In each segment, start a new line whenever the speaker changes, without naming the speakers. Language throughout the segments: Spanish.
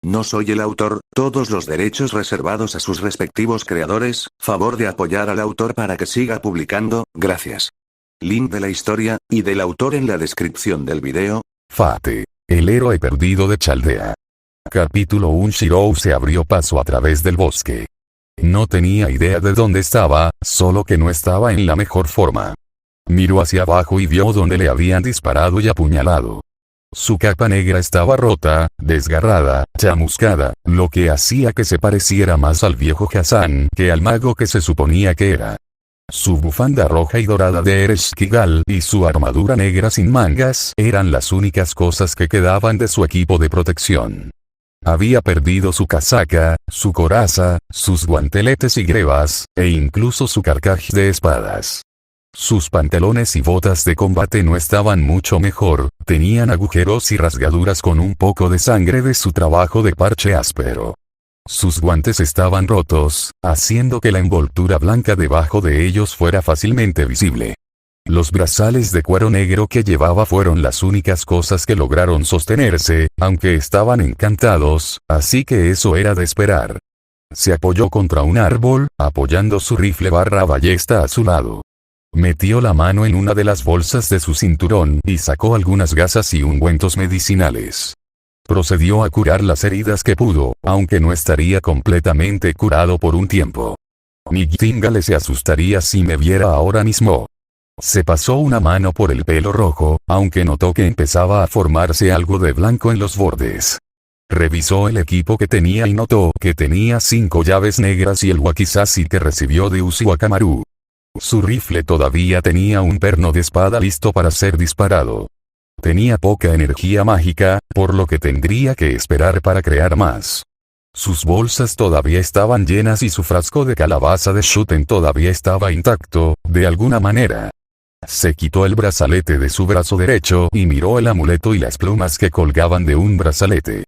No soy el autor, todos los derechos reservados a sus respectivos creadores, favor de apoyar al autor para que siga publicando, gracias. Link de la historia, y del autor en la descripción del video.
Fate. El héroe perdido de Chaldea. Capítulo 1. Shirou se abrió paso a través del bosque. No tenía idea de dónde estaba, solo que no estaba en la mejor forma. Miró hacia abajo y vio donde le habían disparado y apuñalado. Su capa negra estaba rota, desgarrada, chamuscada, lo que hacía que se pareciera más al viejo Hassan que al mago que se suponía que era. Su bufanda roja y dorada de Ereshkigal y su armadura negra sin mangas eran las únicas cosas que quedaban de su equipo de protección. Había perdido su casaca, su coraza, sus guanteletes y grebas, e incluso su carcaj de espadas. Sus pantalones y botas de combate no estaban mucho mejor, tenían agujeros y rasgaduras con un poco de sangre de su trabajo de parche áspero. Sus guantes estaban rotos, haciendo que la envoltura blanca debajo de ellos fuera fácilmente visible. Los brazales de cuero negro que llevaba fueron las únicas cosas que lograron sostenerse, aunque estaban encantados, así que eso era de esperar. Se apoyó contra un árbol, apoyando su rifle ballesta a su lado. Metió la mano en una de las bolsas de su cinturón y sacó algunas gasas y ungüentos medicinales. Procedió a curar las heridas que pudo, aunque no estaría completamente curado por un tiempo. Nightingale se asustaría si me viera ahora mismo. Se pasó una mano por el pelo rojo, aunque notó que empezaba a formarse algo de blanco en los bordes. Revisó el equipo que tenía y notó que tenía 5 llaves negras y el wakizashi que recibió de Uchiwa-Kamaru. Su rifle todavía tenía un perno de espada listo para ser disparado. Tenía poca energía mágica, por lo que tendría que esperar para crear más. Sus bolsas todavía estaban llenas y su frasco de calabaza de Shuten todavía estaba intacto, de alguna manera. Se quitó el brazalete de su brazo derecho y miró el amuleto y las plumas que colgaban de un brazalete.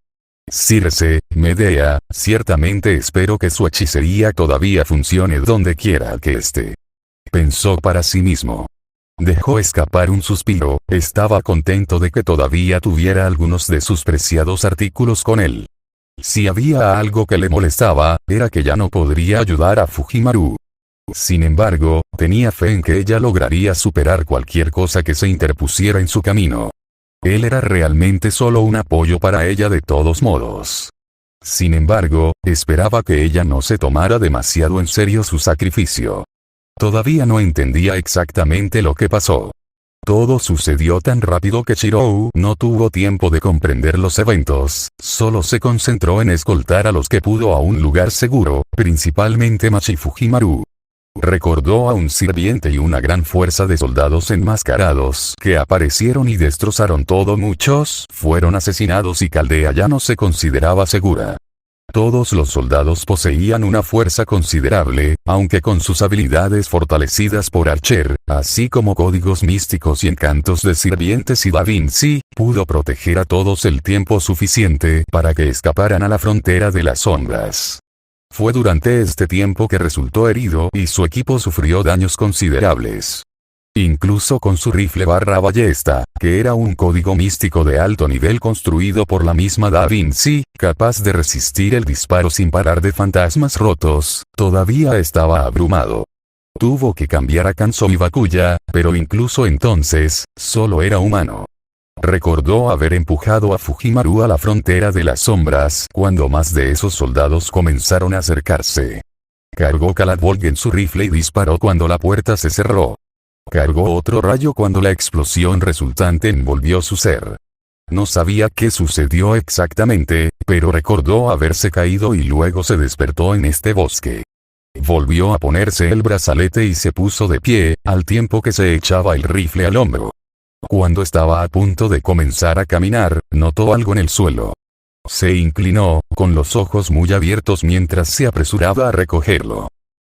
Circe, Medea, ciertamente espero que su hechicería todavía funcione donde quiera que esté. Pensó para sí mismo. Dejó escapar un suspiro, estaba contento de que todavía tuviera algunos de sus preciados artículos con él. Si había algo que le molestaba, era que ya no podría ayudar a Fujimaru. Sin embargo, tenía fe en que ella lograría superar cualquier cosa que se interpusiera en su camino. Él era realmente solo un apoyo para ella de todos modos. Sin embargo, esperaba que ella no se tomara demasiado en serio su sacrificio. Todavía no entendía exactamente lo que pasó. Todo sucedió tan rápido que Shirou no tuvo tiempo de comprender los eventos, solo se concentró en escoltar a los que pudo a un lugar seguro, principalmente Machi Fujimaru. Recordó a un sirviente y una gran fuerza de soldados enmascarados que aparecieron y destrozaron todo. Muchos fueron asesinados y Caldea ya no se consideraba segura. Todos los soldados poseían una fuerza considerable, aunque con sus habilidades fortalecidas por Archer, así como códigos místicos y encantos de sirvientes y Da Vinci, pudo proteger a todos el tiempo suficiente para que escaparan a la frontera de las sombras. Fue durante este tiempo que resultó herido y su equipo sufrió daños considerables. Incluso con su rifle ballesta, que era un código místico de alto nivel construido por la misma Da Vinci, capaz de resistir el disparo sin parar de fantasmas rotos, todavía estaba abrumado. Tuvo que cambiar a Kanzo Bakuya, pero incluso entonces, solo era humano. Recordó haber empujado a Fujimaru a la frontera de las sombras cuando más de esos soldados comenzaron a acercarse. Cargó Caladbolg en su rifle y disparó cuando la puerta se cerró. Cargó otro rayo cuando la explosión resultante envolvió su ser. No sabía qué sucedió exactamente, pero recordó haberse caído y luego se despertó en este bosque. Volvió a ponerse el brazalete y se puso de pie, al tiempo que se echaba el rifle al hombro. Cuando estaba a punto de comenzar a caminar, notó algo en el suelo. Se inclinó, con los ojos muy abiertos mientras se apresuraba a recogerlo.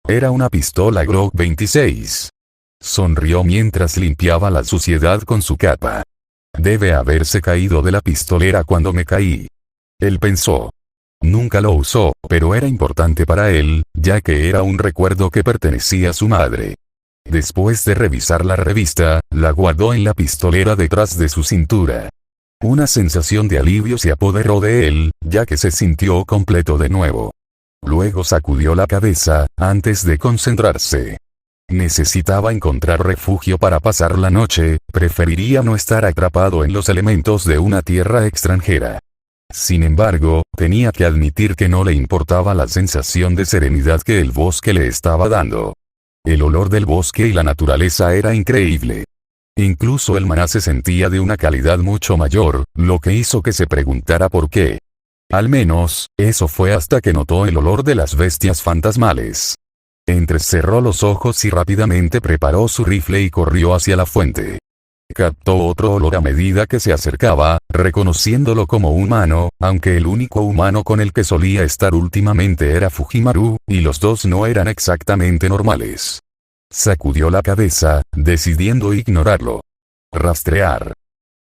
Era una pistola Glock 26. Sonrió mientras limpiaba la suciedad con su capa. Debe haberse caído de la pistolera cuando me caí. Él pensó. Nunca lo usó, pero era importante para él, ya que era un recuerdo que pertenecía a su madre. Después de revisar la revista, la guardó en la pistolera detrás de su cintura. Una sensación de alivio se apoderó de él, ya que se sintió completo de nuevo. Luego sacudió la cabeza, antes de concentrarse. Necesitaba encontrar refugio para pasar la noche, preferiría no estar atrapado en los elementos de una tierra extranjera. Sin embargo, tenía que admitir que no le importaba la sensación de serenidad que el bosque le estaba dando. El olor del bosque y la naturaleza era increíble. Incluso el maná se sentía de una calidad mucho mayor, lo que hizo que se preguntara por qué. Al menos, eso fue hasta que notó el olor de las bestias fantasmales. Entrecerró los ojos y rápidamente preparó su rifle y corrió hacia la fuente. Captó otro olor a medida que se acercaba, reconociéndolo como humano, aunque el único humano con el que solía estar últimamente era Fujimaru, y los dos no eran exactamente normales. Sacudió la cabeza, decidiendo ignorarlo. Rastrear.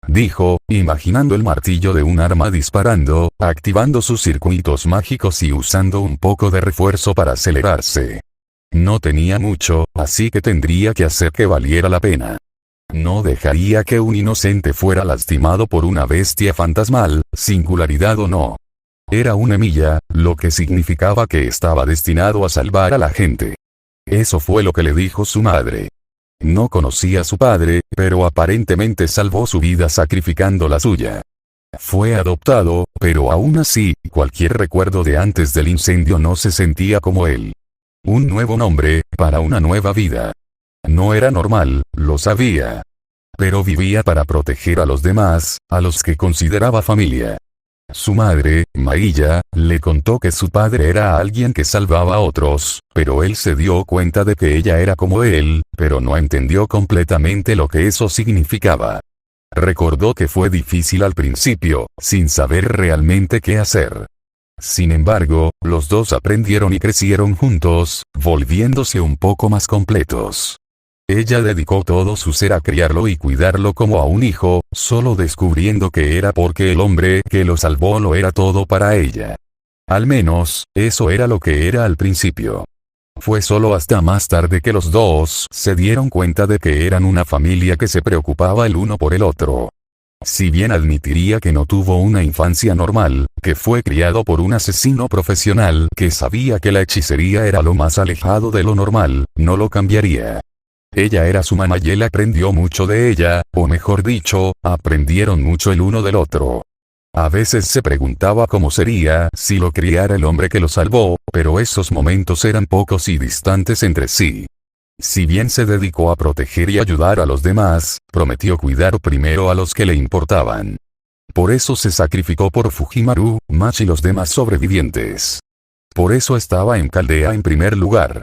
Dijo, imaginando el martillo de un arma disparando, activando sus circuitos mágicos y usando un poco de refuerzo para acelerarse. No tenía mucho, así que tendría que hacer que valiera la pena. No dejaría que un inocente fuera lastimado por una bestia fantasmal, singularidad o no. Era una milla, lo que significaba que estaba destinado a salvar a la gente. Eso fue lo que le dijo su madre. No conocía a su padre, pero aparentemente salvó su vida sacrificando la suya. Fue adoptado, pero aún así, cualquier recuerdo de antes del incendio no se sentía como él. Un nuevo nombre, para una nueva vida. No era normal, lo sabía. Pero vivía para proteger a los demás, a los que consideraba familia. Su madre, Mailla, le contó que su padre era alguien que salvaba a otros, pero él se dio cuenta de que ella era como él, pero no entendió completamente lo que eso significaba. Recordó que fue difícil al principio, sin saber realmente qué hacer. Sin embargo, los dos aprendieron y crecieron juntos, volviéndose un poco más completos. Ella dedicó todo su ser a criarlo y cuidarlo como a un hijo, solo descubriendo que era porque el hombre que lo salvó lo era todo para ella. Al menos, eso era lo que era al principio. Fue solo hasta más tarde que los dos se dieron cuenta de que eran una familia que se preocupaba el uno por el otro. Si bien admitiría que no tuvo una infancia normal, que fue criado por un asesino profesional que sabía que la hechicería era lo más alejado de lo normal, no lo cambiaría. Ella era su mamá y él aprendió mucho de ella, o mejor dicho, aprendieron mucho el uno del otro. A veces se preguntaba cómo sería si lo criara el hombre que lo salvó, pero esos momentos eran pocos y distantes entre sí. Si bien se dedicó a proteger y ayudar a los demás, prometió cuidar primero a los que le importaban. Por eso se sacrificó por Fujimaru, Machi y los demás sobrevivientes. Por eso estaba en Caldea en primer lugar.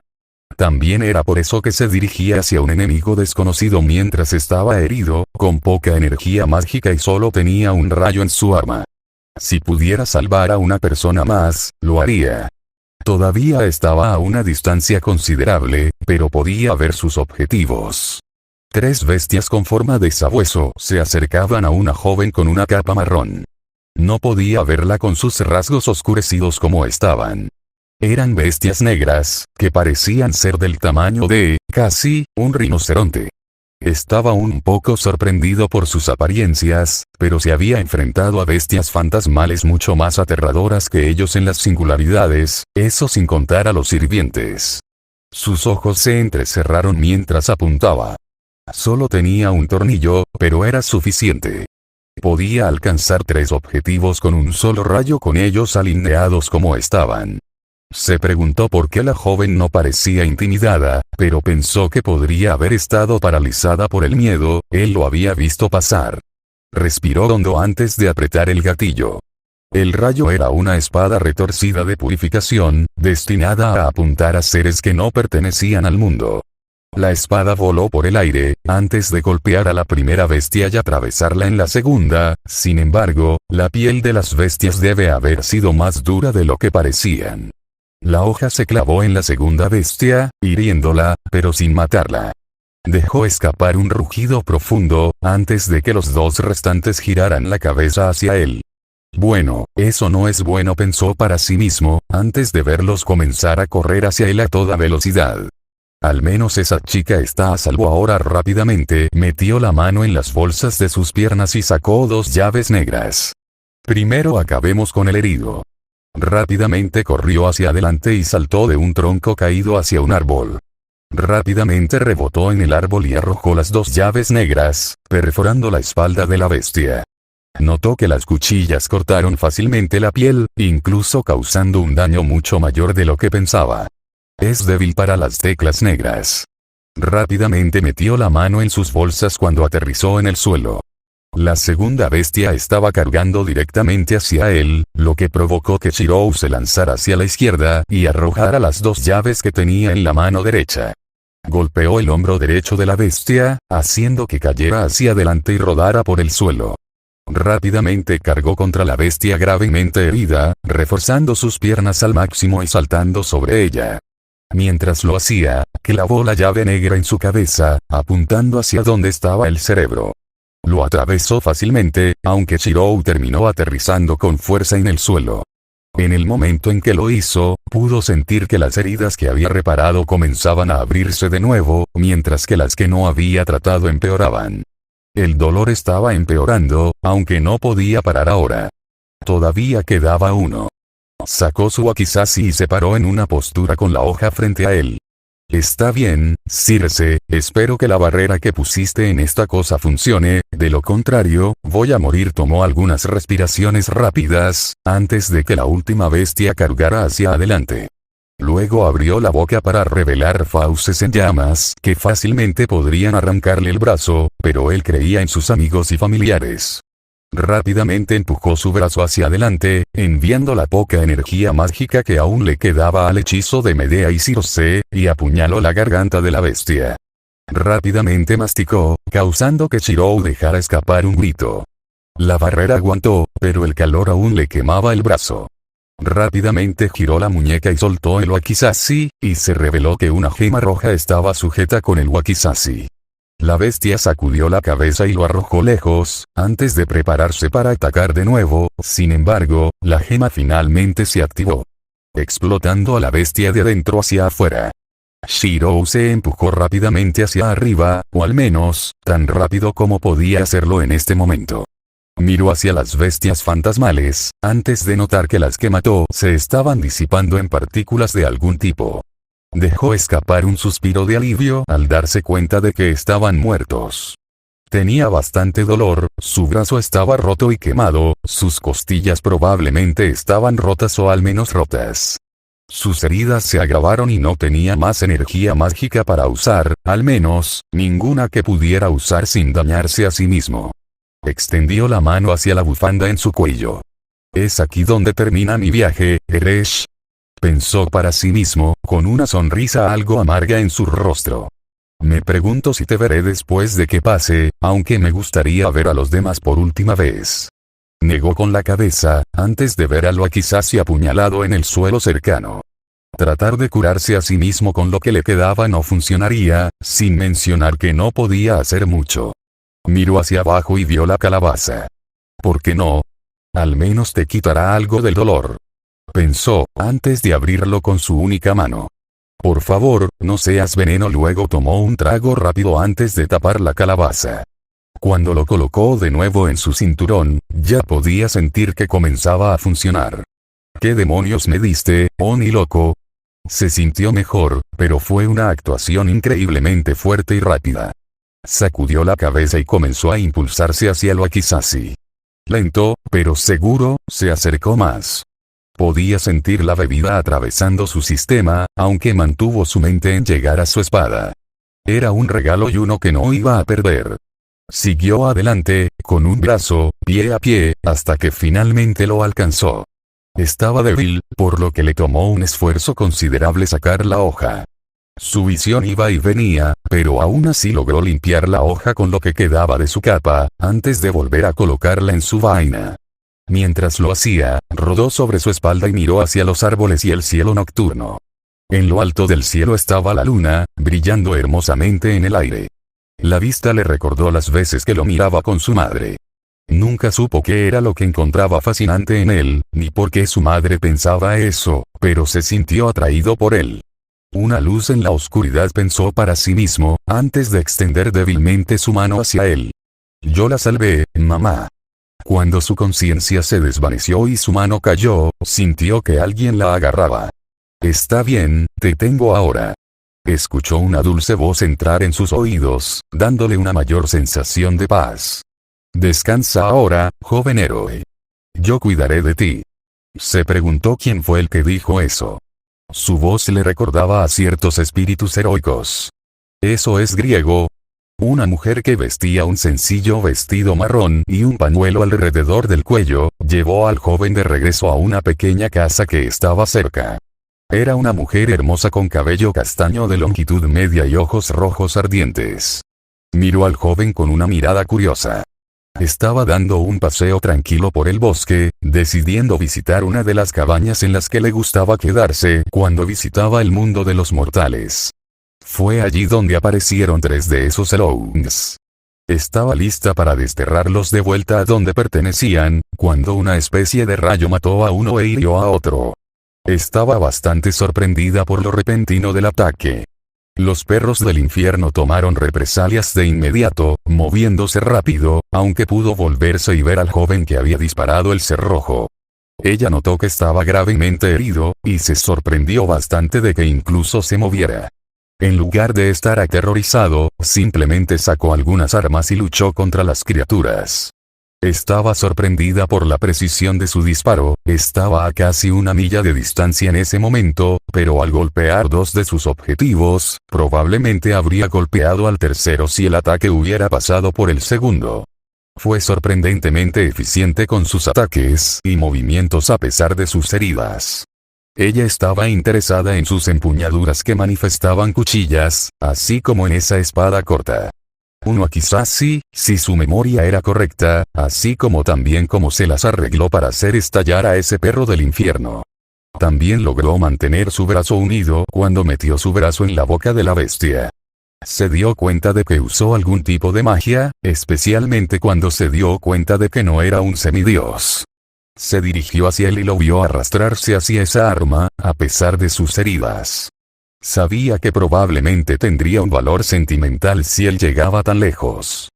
También era por eso que se dirigía hacia un enemigo desconocido mientras estaba herido, con poca energía mágica y solo tenía un rayo en su arma. Si pudiera salvar a una persona más, lo haría. Todavía estaba a una distancia considerable, pero podía ver sus objetivos. 3 bestias con forma de sabueso se acercaban a una joven con una capa marrón. No podía verla con sus rasgos oscurecidos como estaban. Eran bestias negras, que parecían ser del tamaño de, casi, un rinoceronte. Estaba un poco sorprendido por sus apariencias, pero se había enfrentado a bestias fantasmales mucho más aterradoras que ellos en las singularidades, eso sin contar a los sirvientes. Sus ojos se entrecerraron mientras apuntaba. Solo tenía un tornillo, pero era suficiente. Podía alcanzar 3 objetivos con un solo rayo con ellos alineados como estaban. Se preguntó por qué la joven no parecía intimidada, pero pensó que podría haber estado paralizada por el miedo, él lo había visto pasar. Respiró hondo antes de apretar el gatillo. El rayo era una espada retorcida de purificación, destinada a apuntar a seres que no pertenecían al mundo. La espada voló por el aire, antes de golpear a la primera bestia y atravesarla en la segunda, sin embargo, la piel de las bestias debe haber sido más dura de lo que parecían. La hoja se clavó en la segunda bestia, hiriéndola, pero sin matarla. Dejó escapar un rugido profundo, antes de que los 2 restantes giraran la cabeza hacia él. Bueno, eso no es bueno, pensó para sí mismo, antes de verlos comenzar a correr hacia él a toda velocidad. Al menos esa chica está a salvo ahora. Rápidamente metió la mano en las bolsas de sus piernas y sacó 2 llaves negras. Primero acabemos con el herido. Rápidamente corrió hacia adelante y saltó de un tronco caído hacia un árbol. Rápidamente rebotó en el árbol y arrojó las 2 llaves negras, perforando la espalda de la bestia. Notó que las cuchillas cortaron fácilmente la piel, incluso causando un daño mucho mayor de lo que pensaba. Es débil para las teclas negras. Rápidamente metió la mano en sus bolsas cuando aterrizó en el suelo. La segunda bestia estaba cargando directamente hacia él, lo que provocó que Shirou se lanzara hacia la izquierda y arrojara las 2 llaves que tenía en la mano derecha. Golpeó el hombro derecho de la bestia, haciendo que cayera hacia adelante y rodara por el suelo. Rápidamente cargó contra la bestia gravemente herida, reforzando sus piernas al máximo y saltando sobre ella. Mientras lo hacía, clavó la llave negra en su cabeza, apuntando hacia donde estaba el cerebro. Lo atravesó fácilmente, aunque Shirou terminó aterrizando con fuerza en el suelo. En el momento en que lo hizo, pudo sentir que las heridas que había reparado comenzaban a abrirse de nuevo, mientras que las que no había tratado empeoraban. El dolor estaba empeorando, aunque no podía parar ahora. Todavía quedaba uno. Sacó su wakizashi y se paró en una postura con la hoja frente a él. Está bien, Circe, espero que la barrera que pusiste en esta cosa funcione, de lo contrario, voy a morir. Tomó algunas respiraciones rápidas, antes de que la última bestia cargara hacia adelante. Luego abrió la boca para revelar fauces en llamas que fácilmente podrían arrancarle el brazo, pero él creía en sus amigos y familiares. Rápidamente empujó su brazo hacia adelante, enviando la poca energía mágica que aún le quedaba al hechizo de Medea y Circe, y apuñaló la garganta de la bestia. Rápidamente masticó, causando que Shirou dejara escapar un grito. La barrera aguantó, pero el calor aún le quemaba el brazo. Rápidamente giró la muñeca y soltó el wakizashi, y se reveló que una gema roja estaba sujeta con el wakizashi. La bestia sacudió la cabeza y lo arrojó lejos, antes de prepararse para atacar de nuevo. Sin embargo, la gema finalmente se activó, explotando a la bestia de adentro hacia afuera. Shirou se empujó rápidamente hacia arriba, o al menos, tan rápido como podía hacerlo en este momento. Miró hacia las bestias fantasmales, antes de notar que las que mató se estaban disipando en partículas de algún tipo. Dejó escapar un suspiro de alivio al darse cuenta de que estaban muertos. Tenía bastante dolor, su brazo estaba roto y quemado, sus costillas probablemente estaban rotas o al menos rotas. Sus heridas se agravaron y no tenía más energía mágica para usar, al menos, ninguna que pudiera usar sin dañarse a sí mismo. Extendió la mano hacia la bufanda en su cuello. Es aquí donde termina mi viaje, Eresh. Pensó para sí mismo, con una sonrisa algo amarga en su rostro. Me pregunto si te veré después de que pase, aunque me gustaría ver a los demás por última vez. Negó con la cabeza, antes de ver al wakizashi apuñalado en el suelo cercano. Tratar de curarse a sí mismo con lo que le quedaba no funcionaría, sin mencionar que no podía hacer mucho. Miró hacia abajo y vio la calabaza. ¿Por qué no? Al menos te quitará algo del dolor. Pensó, antes de abrirlo con su única mano. Por favor, no seas veneno. Luego tomó un trago rápido antes de tapar la calabaza. Cuando lo colocó de nuevo en su cinturón, ya podía sentir que comenzaba a funcionar. ¿Qué demonios me diste, Oni loco? Se sintió mejor, pero fue una actuación increíblemente fuerte y rápida. Sacudió la cabeza y comenzó a impulsarse hacia el wakizashi. Lento, pero seguro, se acercó más. Podía sentir la bebida atravesando su sistema, aunque mantuvo su mente en llegar a su espada. Era un regalo y uno que no iba a perder. Siguió adelante, con un brazo, pie a pie, hasta que finalmente lo alcanzó. Estaba débil, por lo que le tomó un esfuerzo considerable sacar la hoja. Su visión iba y venía, pero aún así logró limpiar la hoja con lo que quedaba de su capa, antes de volver a colocarla en su vaina. Mientras lo hacía, rodó sobre su espalda y miró hacia los árboles y el cielo nocturno. En lo alto del cielo estaba la luna, brillando hermosamente en el aire. La vista le recordó las veces que lo miraba con su madre. Nunca supo qué era lo que encontraba fascinante en él, ni por qué su madre pensaba eso, pero se sintió atraído por él. Una luz en la oscuridad, pensó para sí mismo, antes de extender débilmente su mano hacia él. Yo la salvé, mamá. Cuando su conciencia se desvaneció y su mano cayó, sintió que alguien la agarraba. Está bien, te tengo ahora. Escuchó una dulce voz entrar en sus oídos, dándole una mayor sensación de paz. Descansa ahora, joven héroe. Yo cuidaré de ti. Se preguntó quién fue el que dijo eso. Su voz le recordaba a ciertos espíritus heroicos. ¿Eso es griego? Una mujer que vestía un sencillo vestido marrón y un pañuelo alrededor del cuello, llevó al joven de regreso a una pequeña casa que estaba cerca. Era una mujer hermosa con cabello castaño de longitud media y ojos rojos ardientes. Miró al joven con una mirada curiosa. Estaba dando un paseo tranquilo por el bosque, decidiendo visitar una de las cabañas en las que le gustaba quedarse cuando visitaba el mundo de los mortales. Fue allí donde aparecieron 3 de esos Elohungs. Estaba lista para desterrarlos de vuelta a donde pertenecían, cuando una especie de rayo mató a uno e hirió a otro. Estaba bastante sorprendida por lo repentino del ataque. Los perros del infierno tomaron represalias de inmediato, moviéndose rápido, aunque pudo volverse y ver al joven que había disparado el cerrojo. Ella notó que estaba gravemente herido, y se sorprendió bastante de que incluso se moviera. En lugar de estar aterrorizado, simplemente sacó algunas armas y luchó contra las criaturas. Estaba sorprendida por la precisión de su disparo, estaba a casi 1 milla de distancia en ese momento, pero al golpear 2 de sus objetivos, probablemente habría golpeado al tercero si el ataque hubiera pasado por el segundo. Fue sorprendentemente eficiente con sus ataques y movimientos a pesar de sus heridas. Ella estaba interesada en sus empuñaduras que manifestaban cuchillas, así como en esa espada corta. Uno quizás sí, si su memoria era correcta, así como también cómo se las arregló para hacer estallar a ese perro del infierno. También logró mantener su brazo unido cuando metió su brazo en la boca de la bestia. Se dio cuenta de que usó algún tipo de magia, especialmente cuando se dio cuenta de que no era un semidios. Se dirigió hacia él y lo vio arrastrarse hacia esa arma, a pesar de sus heridas. Sabía que probablemente tendría un valor sentimental si él llegaba tan lejos.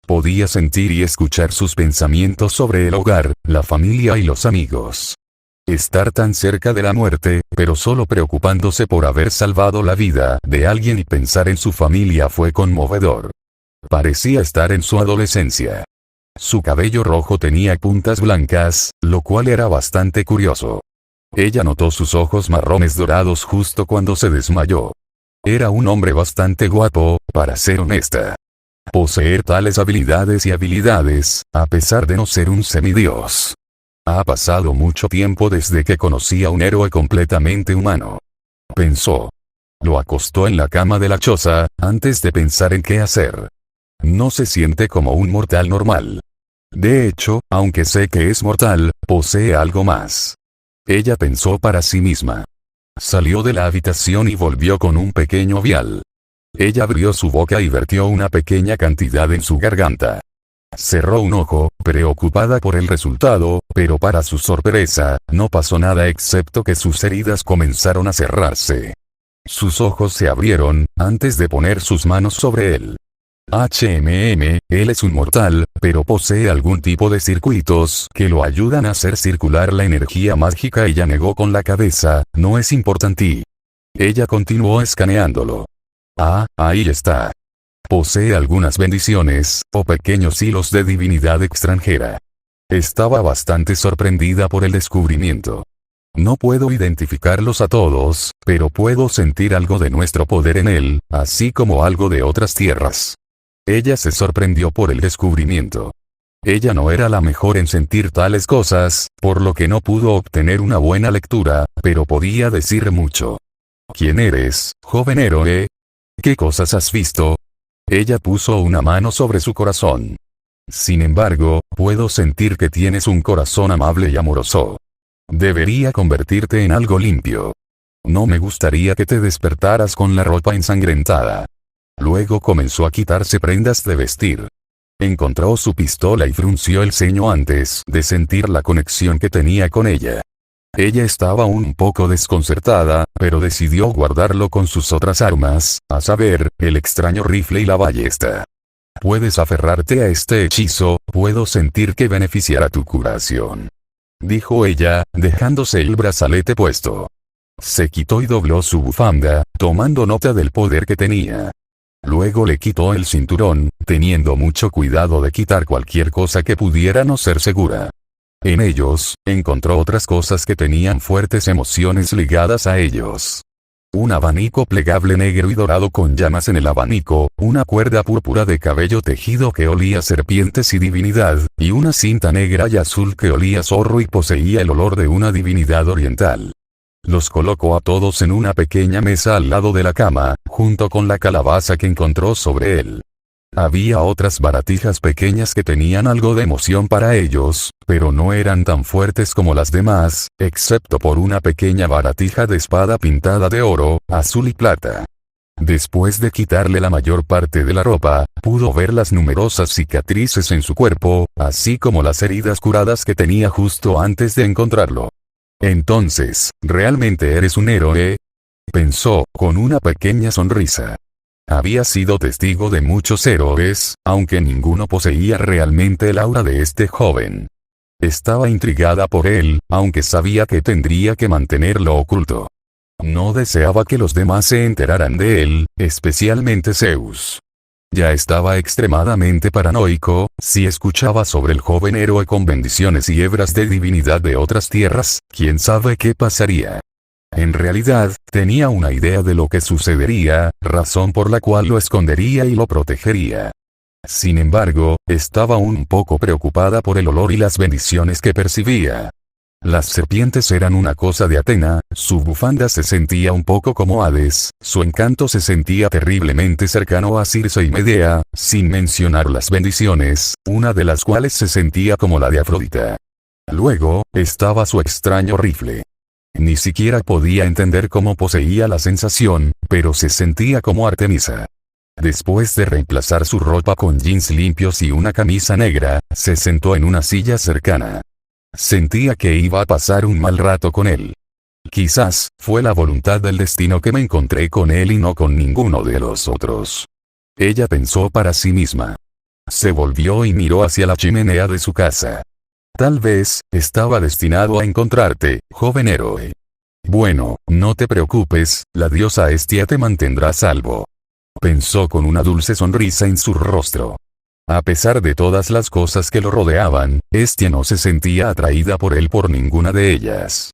Podía sentir y escuchar sus pensamientos sobre el hogar, la familia y los amigos. Estar tan cerca de la muerte, pero solo preocupándose por haber salvado la vida de alguien y pensar en su familia fue conmovedor. Parecía estar en su adolescencia. Su cabello rojo tenía puntas blancas, lo cual era bastante curioso. Ella notó sus ojos marrones dorados justo cuando se desmayó. Era un hombre bastante guapo, para ser honesta. Poseer tales habilidades, a pesar de no ser un semidios. Ha pasado mucho tiempo desde que conocí a un héroe completamente humano. Pensó. Lo acostó en la cama de la choza, antes de pensar en qué hacer. No se siente como un mortal normal. De hecho, aunque sé que es mortal, posee algo más. Ella pensó para sí misma. Salió de la habitación y volvió con un pequeño vial. Ella abrió su boca y vertió una pequeña cantidad en su garganta. Cerró un ojo, preocupada por el resultado, pero para su sorpresa, no pasó nada excepto que sus heridas comenzaron a cerrarse. Sus ojos se abrieron, antes de poner sus manos sobre él. Él es un mortal, pero posee algún tipo de circuitos que lo ayudan a hacer circular la energía mágica. Ella negó con la cabeza, no es importante. Ella continuó escaneándolo. Ahí está. Posee algunas bendiciones, o pequeños hilos de divinidad extranjera. Estaba bastante sorprendida por el descubrimiento. No puedo identificarlos a todos, pero puedo sentir algo de nuestro poder en él, así como algo de otras tierras. Ella se sorprendió por el descubrimiento. Ella no era la mejor en sentir tales cosas, por lo que no pudo obtener una buena lectura, pero podía decir mucho. ¿Quién eres, joven héroe? ¿Qué cosas has visto? Ella puso una mano sobre su corazón. Sin embargo, puedo sentir que tienes un corazón amable y amoroso. Debería convertirte en algo limpio. No me gustaría que te despertaras con la ropa ensangrentada. Luego comenzó a quitarse prendas de vestir. Encontró su pistola y frunció el ceño antes de sentir la conexión que tenía con ella. Ella estaba un poco desconcertada, pero decidió guardarlo con sus otras armas, a saber, el extraño rifle y la ballesta. Puedes aferrarte a este hechizo, puedo sentir que beneficiará tu curación, dijo ella, dejándose el brazalete puesto. Se quitó y dobló su bufanda, tomando nota del poder que tenía. Luego le quitó el cinturón, teniendo mucho cuidado de quitar cualquier cosa que pudiera no ser segura. En ellos, encontró otras cosas que tenían fuertes emociones ligadas a ellos. Un abanico plegable negro y dorado con llamas en el abanico, una cuerda púrpura de cabello tejido que olía a serpientes y divinidad, y una cinta negra y azul que olía a zorro y poseía el olor de una divinidad oriental. Los colocó a todos en una pequeña mesa al lado de la cama, junto con la calabaza que encontró sobre él. Había otras baratijas pequeñas que tenían algo de emoción para ellos, pero no eran tan fuertes como las demás, excepto por una pequeña baratija de espada pintada de oro, azul y plata. Después de quitarle la mayor parte de la ropa, pudo ver las numerosas cicatrices en su cuerpo, así como las heridas curadas que tenía justo antes de encontrarlo. Entonces, ¿realmente eres un héroe?, pensó, con una pequeña sonrisa. Había sido testigo de muchos héroes, aunque ninguno poseía realmente el aura de este joven. Estaba intrigada por él, aunque sabía que tendría que mantenerlo oculto. No deseaba que los demás se enteraran de él, especialmente Zeus. Ya estaba extremadamente paranoico, si escuchaba sobre el joven héroe con bendiciones y hebras de divinidad de otras tierras, quién sabe qué pasaría. En realidad, tenía una idea de lo que sucedería, razón por la cual lo escondería y lo protegería. Sin embargo, estaba un poco preocupada por el olor y las bendiciones que percibía. Las serpientes eran una cosa de Atena, su bufanda se sentía un poco como Hades, su encanto se sentía terriblemente cercano a Circe y Medea, sin mencionar las bendiciones, una de las cuales se sentía como la de Afrodita. Luego, estaba su extraño rifle. Ni siquiera podía entender cómo poseía la sensación, pero se sentía como Artemisa. Después de reemplazar su ropa con jeans limpios y una camisa negra, se sentó en una silla cercana. Sentía que iba a pasar un mal rato con él. Quizás, fue la voluntad del destino que me encontré con él y no con ninguno de los otros. Ella pensó para sí misma. Se volvió y miró hacia la chimenea de su casa. Tal vez, estaba destinado a encontrarte, joven héroe. Bueno, no te preocupes, la diosa Hestia te mantendrá a salvo. Pensó con una dulce sonrisa en su rostro. A pesar de todas las cosas que lo rodeaban, Hestia no se sentía atraída por él por ninguna de ellas.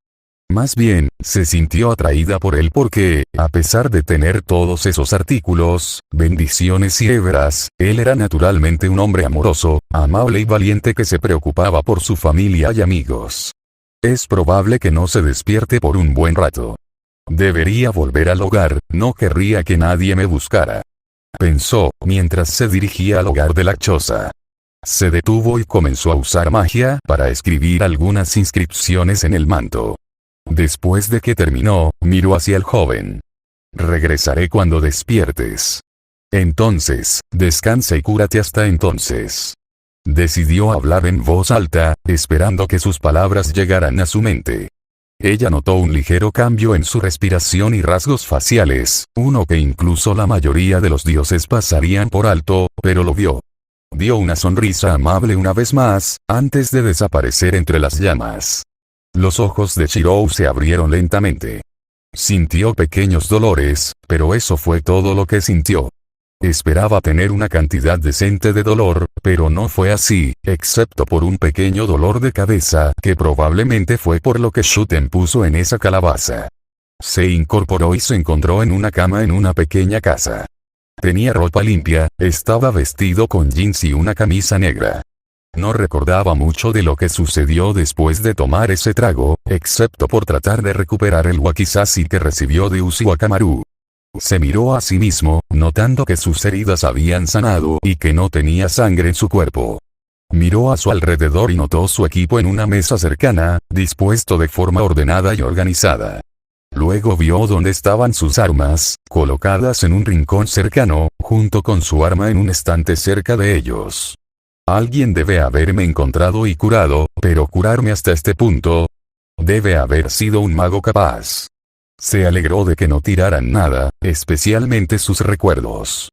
Más bien, se sintió atraída por él porque, a pesar de tener todos esos artículos, bendiciones y hebras, él era naturalmente un hombre amoroso, amable y valiente que se preocupaba por su familia y amigos. Es probable que no se despierte por un buen rato. Debería volver al hogar, no querría que nadie me buscara. Pensó, mientras se dirigía al hogar de la choza. Se detuvo y comenzó a usar magia para escribir algunas inscripciones en el manto. Después de que terminó, miró hacia el joven. Regresaré cuando despiertes. Entonces, descansa y cúrate hasta entonces. Decidió hablar en voz alta, esperando que sus palabras llegaran a su mente. Ella notó un ligero cambio en su respiración y rasgos faciales, uno que incluso la mayoría de los dioses pasarían por alto, pero lo vio. Dio una sonrisa amable una vez más, antes de desaparecer entre las llamas. Los ojos de Shirou se abrieron lentamente. Sintió pequeños dolores, pero eso fue todo lo que sintió. Esperaba tener una cantidad decente de dolor, pero no fue así, excepto por un pequeño dolor de cabeza, que probablemente fue por lo que Shuten puso en esa calabaza. Se incorporó y se encontró en una cama en una pequeña casa. Tenía ropa limpia, estaba vestido con jeans y una camisa negra. No recordaba mucho de lo que sucedió después de tomar ese trago, excepto por tratar de recuperar el wakizashi que recibió de Uchiwa-Kamaru. Se miró a sí mismo, notando que sus heridas habían sanado y que no tenía sangre en su cuerpo. Miró a su alrededor y notó su equipo en una mesa cercana, dispuesto de forma ordenada y organizada. Luego vio dónde estaban sus armas, colocadas en un rincón cercano, junto con su arma en un estante cerca de ellos. Alguien debe haberme encontrado y curado, pero curarme hasta este punto. Debe haber sido un mago capaz. Se alegró de que no tiraran nada, especialmente sus recuerdos.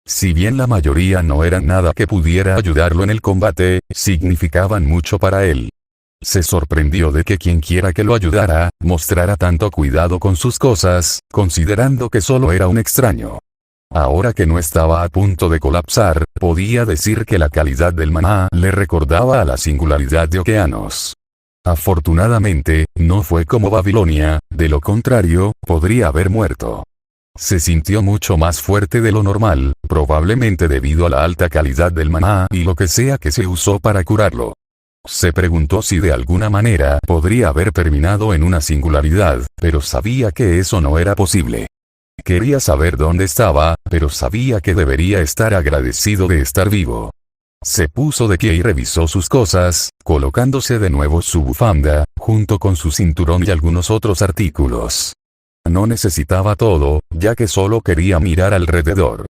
Si bien la mayoría no eran nada que pudiera ayudarlo en el combate, significaban mucho para él. Se sorprendió de que quienquiera que lo ayudara, mostrara tanto cuidado con sus cosas, considerando que solo era un extraño. Ahora que no estaba a punto de colapsar, podía decir que la calidad del maná le recordaba a la singularidad de Okeanos. Afortunadamente, no fue como Babilonia, de lo contrario, podría haber muerto. Se sintió mucho más fuerte de lo normal, probablemente debido a la alta calidad del maná y lo que sea que se usó para curarlo. Se preguntó si de alguna manera podría haber terminado en una singularidad, pero sabía que eso no era posible. Quería saber dónde estaba, pero sabía que debería estar agradecido de estar vivo. Se puso de pie y revisó sus cosas, colocándose de nuevo su bufanda, junto con su cinturón y algunos otros artículos. No necesitaba todo, ya que solo quería mirar alrededor.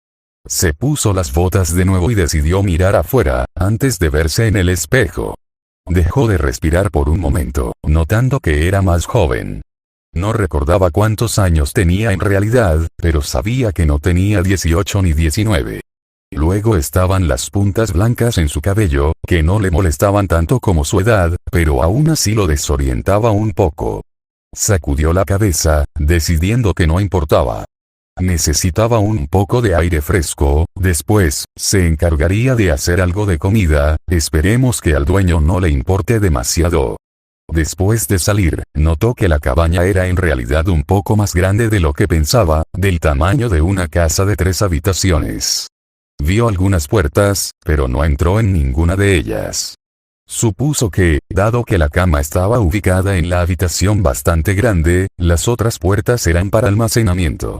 Se puso las botas de nuevo y decidió mirar afuera, antes de verse en el espejo. Dejó de respirar por un momento, notando que era más joven. No recordaba cuántos años tenía en realidad, pero sabía que no tenía 18 ni 19. Luego estaban las puntas blancas en su cabello, que no le molestaban tanto como su edad, pero aún así lo desorientaba un poco. Sacudió la cabeza, decidiendo que no importaba. Necesitaba un poco de aire fresco, después, se encargaría de hacer algo de comida, esperemos que al dueño no le importe demasiado. Después de salir, notó que la cabaña era en realidad un poco más grande de lo que pensaba, del tamaño de una casa de 3 habitaciones. Vio algunas puertas, pero no entró en ninguna de ellas. Supuso que, dado que la cama estaba ubicada en la habitación bastante grande, las otras puertas eran para almacenamiento.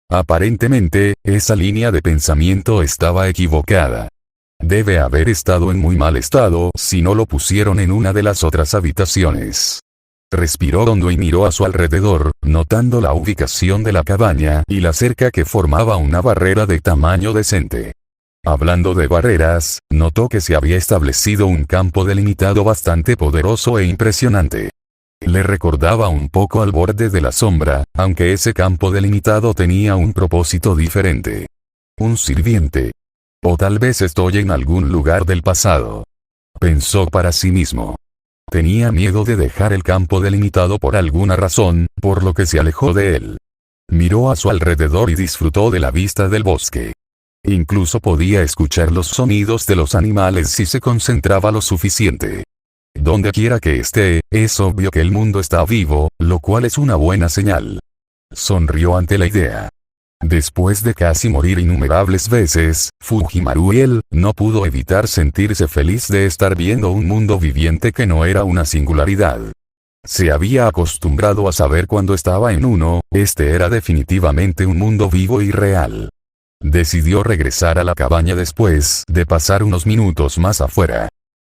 Aparentemente, esa línea de pensamiento estaba equivocada. Debe haber estado en muy mal estado si no lo pusieron en una de las otras habitaciones. Respiró hondo y miró a su alrededor, notando la ubicación de la cabaña y la cerca que formaba una barrera de tamaño decente. Hablando de barreras, notó que se había establecido un campo delimitado bastante poderoso e impresionante. Le recordaba un poco al borde de la sombra, aunque ese campo delimitado tenía un propósito diferente. Un sirviente. O tal vez estoy en algún lugar del pasado. Pensó para sí mismo. Tenía miedo de dejar el campo delimitado por alguna razón, por lo que se alejó de él. Miró a su alrededor y disfrutó de la vista del bosque. Incluso podía escuchar los sonidos de los animales si se concentraba lo suficiente. Donde quiera que esté, es obvio que el mundo está vivo, lo cual es una buena señal. Sonrió ante la idea. Después de casi morir innumerables veces, Fujimaru y él, no pudo evitar sentirse feliz de estar viendo un mundo viviente que no era una singularidad. Se había acostumbrado a saber cuando estaba en uno, este era definitivamente un mundo vivo y real. Decidió regresar a la cabaña después de pasar unos minutos más afuera.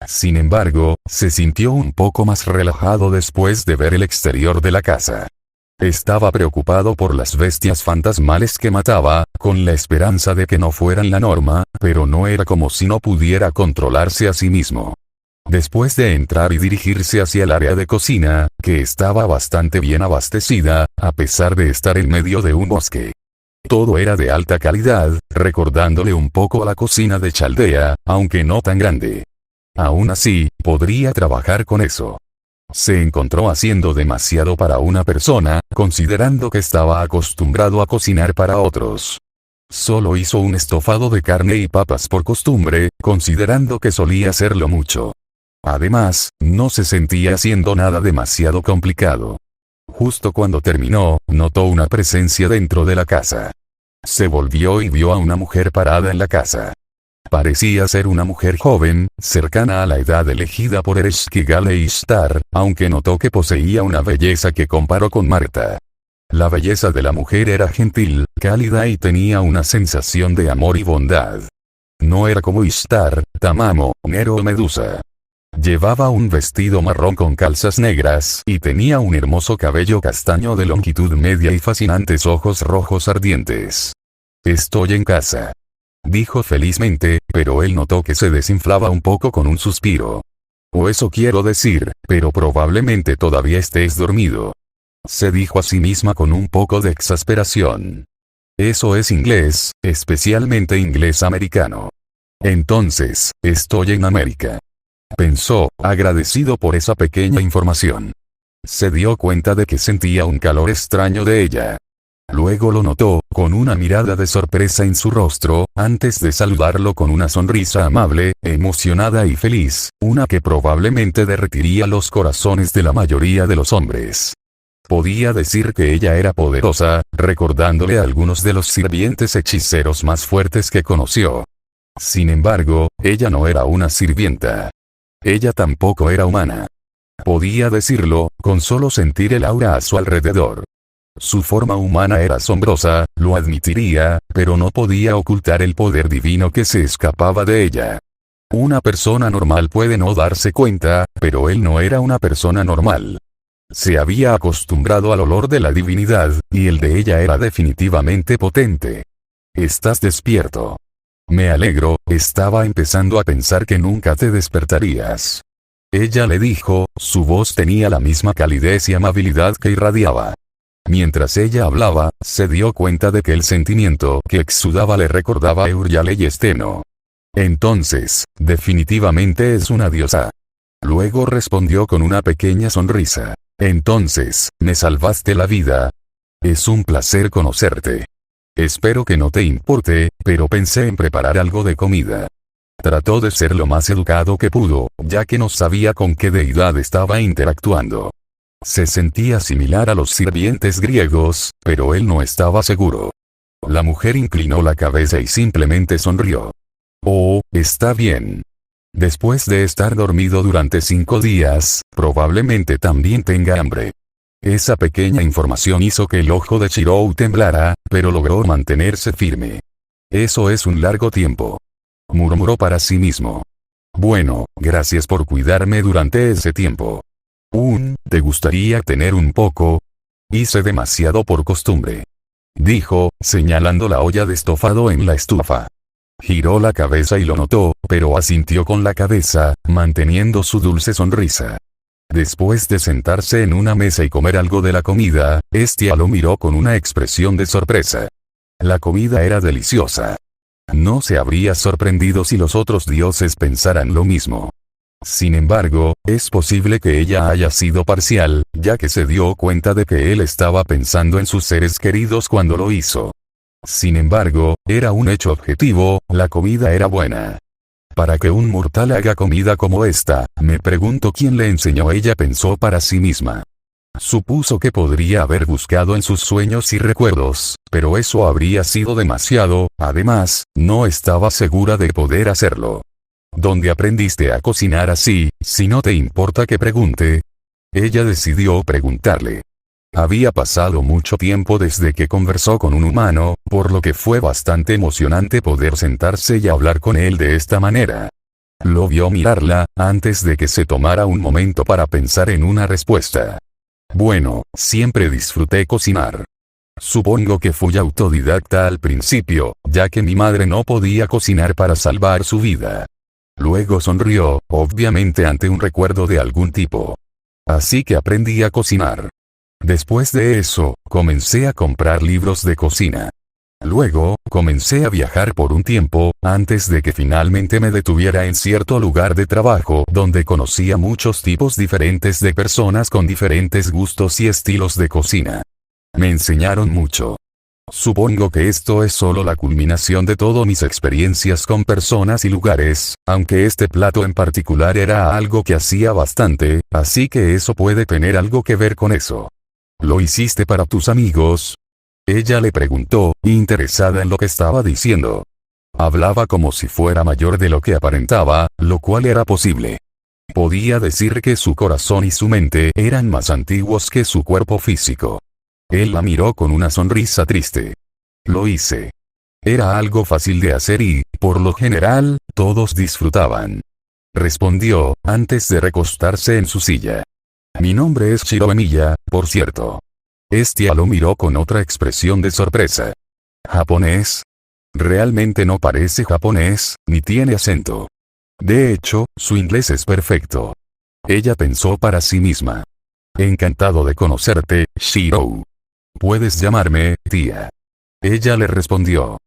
Sin embargo, se sintió un poco más relajado después de ver el exterior de la casa. Estaba preocupado por las bestias fantasmales que mataba, con la esperanza de que no fueran la norma, pero no era como si no pudiera controlarse a sí mismo. Después de entrar y dirigirse hacia el área de cocina, que estaba bastante bien abastecida, a pesar de estar en medio de un bosque. Todo era de alta calidad, recordándole un poco a la cocina de Chaldea, aunque no tan grande. Aún así, podría trabajar con eso. Se encontró haciendo demasiado para una persona, considerando que estaba acostumbrado a cocinar para otros. Solo hizo un estofado de carne y papas por costumbre, considerando que solía hacerlo mucho. Además, no se sentía haciendo nada demasiado complicado. Justo cuando terminó, notó una presencia dentro de la casa. Se volvió y vio a una mujer parada en la casa. Parecía ser una mujer joven, cercana a la edad elegida por Ereshkigal e Ishtar, aunque notó que poseía una belleza que comparó con Marta. La belleza de la mujer era gentil, cálida y tenía una sensación de amor y bondad. No era como Ishtar, Tamamo, Nero o Medusa. Llevaba un vestido marrón con calzas negras y tenía un hermoso cabello castaño de longitud media y fascinantes ojos rojos ardientes. «Estoy en casa», dijo felizmente, pero él notó que se desinflaba un poco con un suspiro. O eso quiero decir, pero probablemente todavía estés dormido. Se dijo a sí misma con un poco de exasperación. Eso es inglés, especialmente inglés americano. Entonces, estoy en América. Pensó, agradecido por esa pequeña información. Se dio cuenta de que sentía un calor extraño de ella. Luego lo notó, con una mirada de sorpresa en su rostro, antes de saludarlo con una sonrisa amable, emocionada y feliz, una que probablemente derretiría los corazones de la mayoría de los hombres. Podía decir que ella era poderosa, recordándole a algunos de los sirvientes hechiceros más fuertes que conoció. Sin embargo, ella no era una sirvienta. Ella tampoco era humana. Podía decirlo, con solo sentir el aura a su alrededor. Su forma humana era asombrosa, lo admitiría, pero no podía ocultar el poder divino que se escapaba de ella. Una persona normal puede no darse cuenta, pero él no era una persona normal. Se había acostumbrado al olor de la divinidad, y el de ella era definitivamente potente. ¿Estás despierto? Me alegro, estaba empezando a pensar que nunca te despertarías. Ella le dijo, su voz tenía la misma calidez y amabilidad que irradiaba. Mientras ella hablaba, se dio cuenta de que el sentimiento que exudaba le recordaba a Euryale y Steno. Entonces, definitivamente es una diosa. Luego respondió con una pequeña sonrisa. Entonces, me salvaste la vida. Es un placer conocerte. Espero que no te importe, pero pensé en preparar algo de comida. Trató de ser lo más educado que pudo, ya que no sabía con qué deidad estaba interactuando. Se sentía similar a los sirvientes griegos, pero él no estaba seguro. La mujer inclinó la cabeza y simplemente sonrió. Oh, está bien. Después de estar dormido durante 5 días, probablemente también tenga hambre. Esa pequeña información hizo que el ojo de Shirou temblara, pero logró mantenerse firme. Eso es un largo tiempo. Murmuró para sí mismo. Bueno, gracias por cuidarme durante ese tiempo. ¿Te gustaría tener un poco? Hice demasiado por costumbre. Dijo, señalando la olla de estofado en la estufa. Giró la cabeza y lo notó, pero asintió con la cabeza, manteniendo su dulce sonrisa. Después de sentarse en una mesa y comer algo de la comida, Hestia lo miró con una expresión de sorpresa. La comida era deliciosa. No se habría sorprendido si los otros dioses pensaran lo mismo. Sin embargo, es posible que ella haya sido parcial, ya que se dio cuenta de que él estaba pensando en sus seres queridos cuando lo hizo. Sin embargo, era un hecho objetivo, la comida era buena. Para que un mortal haga comida como esta, me pregunto quién le enseñó. Ella pensó para sí misma. Supuso que podría haber buscado en sus sueños y recuerdos, pero eso habría sido demasiado, además, no estaba segura de poder hacerlo. ¿Dónde aprendiste a cocinar así, si no te importa que pregunte? Ella decidió preguntarle. Había pasado mucho tiempo desde que conversó con un humano, por lo que fue bastante emocionante poder sentarse y hablar con él de esta manera. Lo vio mirarla, antes de que se tomara un momento para pensar en una respuesta. Bueno, siempre disfruté cocinar. Supongo que fui autodidacta al principio, ya que mi madre no podía cocinar para salvar su vida. Luego sonrió, obviamente ante un recuerdo de algún tipo. Así que aprendí a cocinar. Después de eso, comencé a comprar libros de cocina. Luego, comencé a viajar por un tiempo, antes de que finalmente me detuviera en cierto lugar de trabajo donde conocía muchos tipos diferentes de personas con diferentes gustos y estilos de cocina. Me enseñaron mucho. Supongo que esto es solo la culminación de todas mis experiencias con personas y lugares, aunque este plato en particular era algo que hacía bastante, así que eso puede tener algo que ver con eso. ¿Lo hiciste para tus amigos? Ella le preguntó, interesada en lo que estaba diciendo. Hablaba como si fuera mayor de lo que aparentaba, lo cual era posible. Podía decir que su corazón y su mente eran más antiguos que su cuerpo físico. Él la miró con una sonrisa triste. Lo hice. Era algo fácil de hacer y, por lo general, todos disfrutaban. Respondió, antes de recostarse en su silla. Mi nombre es Shiroemiya, por cierto. Hestia lo miró con otra expresión de sorpresa. ¿Japonés? Realmente no parece japonés, ni tiene acento. De hecho, su inglés es perfecto. Ella pensó para sí misma. Encantado de conocerte, Shiro. Puedes llamarme, tía. Ella le respondió.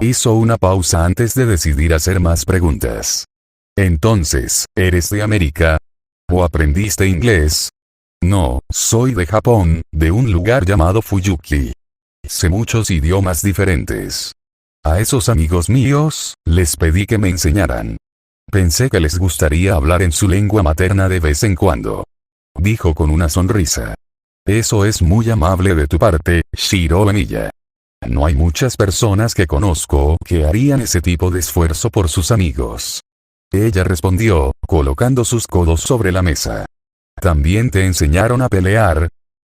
Hizo una pausa antes de decidir hacer más preguntas. Entonces, ¿eres de América? ¿O aprendiste inglés? No, soy de Japón, de un lugar llamado Fuyuki. Sé muchos idiomas diferentes. A esos amigos míos, les pedí que me enseñaran. Pensé que les gustaría hablar en su lengua materna de vez en cuando. Dijo con una sonrisa. Eso es muy amable de tu parte, Shiro Emiya. No hay muchas personas que conozco que harían ese tipo de esfuerzo por sus amigos. Ella respondió, colocando sus codos sobre la mesa. ¿También te enseñaron a pelear?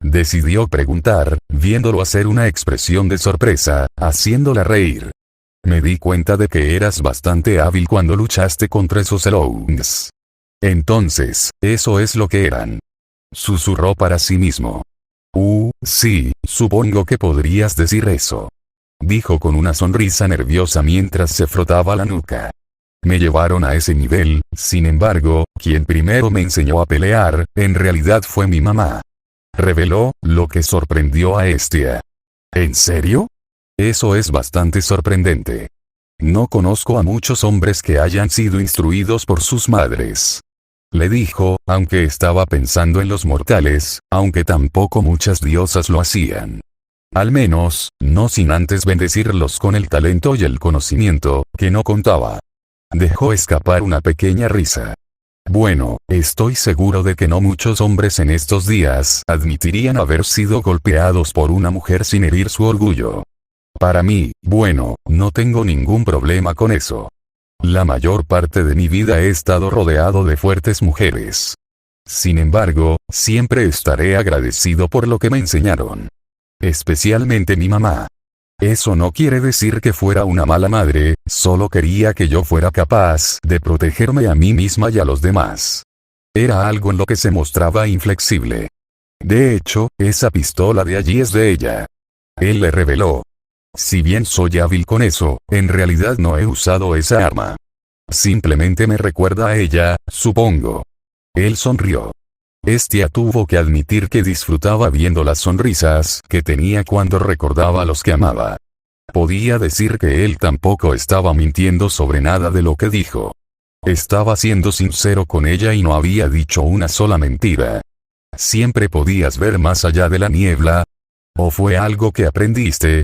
Decidió preguntar, viéndolo hacer una expresión de sorpresa, haciéndola reír. Me di cuenta de que eras bastante hábil cuando luchaste contra esos Eloungs. Entonces, eso es lo que eran. Susurró para sí mismo. Sí, supongo que podrías decir eso. Dijo con una sonrisa nerviosa mientras se frotaba la nuca. Me llevaron a ese nivel, sin embargo, quien primero me enseñó a pelear, en realidad fue mi mamá. Reveló, lo que sorprendió a Estia. ¿En serio? Eso es bastante sorprendente. No conozco a muchos hombres que hayan sido instruidos por sus madres. Le dijo, aunque estaba pensando en los mortales, aunque tampoco muchas diosas lo hacían. Al menos, no sin antes bendecirlos con el talento y el conocimiento, que no contaba. Dejó escapar una pequeña risa. Bueno, estoy seguro de que no muchos hombres en estos días admitirían haber sido golpeados por una mujer sin herir su orgullo. Para mí, bueno, no tengo ningún problema con eso. La mayor parte de mi vida he estado rodeado de fuertes mujeres. Sin embargo, siempre estaré agradecido por lo que me enseñaron. Especialmente mi mamá. Eso no quiere decir que fuera una mala madre, solo quería que yo fuera capaz de protegerme a mí misma y a los demás. Era algo en lo que se mostraba inflexible. De hecho, esa pistola de allí es de ella. Él le reveló. Si bien soy hábil con eso, en realidad no he usado esa arma. Simplemente me recuerda a ella, supongo. Él sonrió. Estia tuvo que admitir que disfrutaba viendo las sonrisas que tenía cuando recordaba a los que amaba. Podía decir que él tampoco estaba mintiendo sobre nada de lo que dijo. Estaba siendo sincero con ella y no había dicho una sola mentira. ¿Siempre podías ver más allá de la niebla? ¿O fue algo que aprendiste?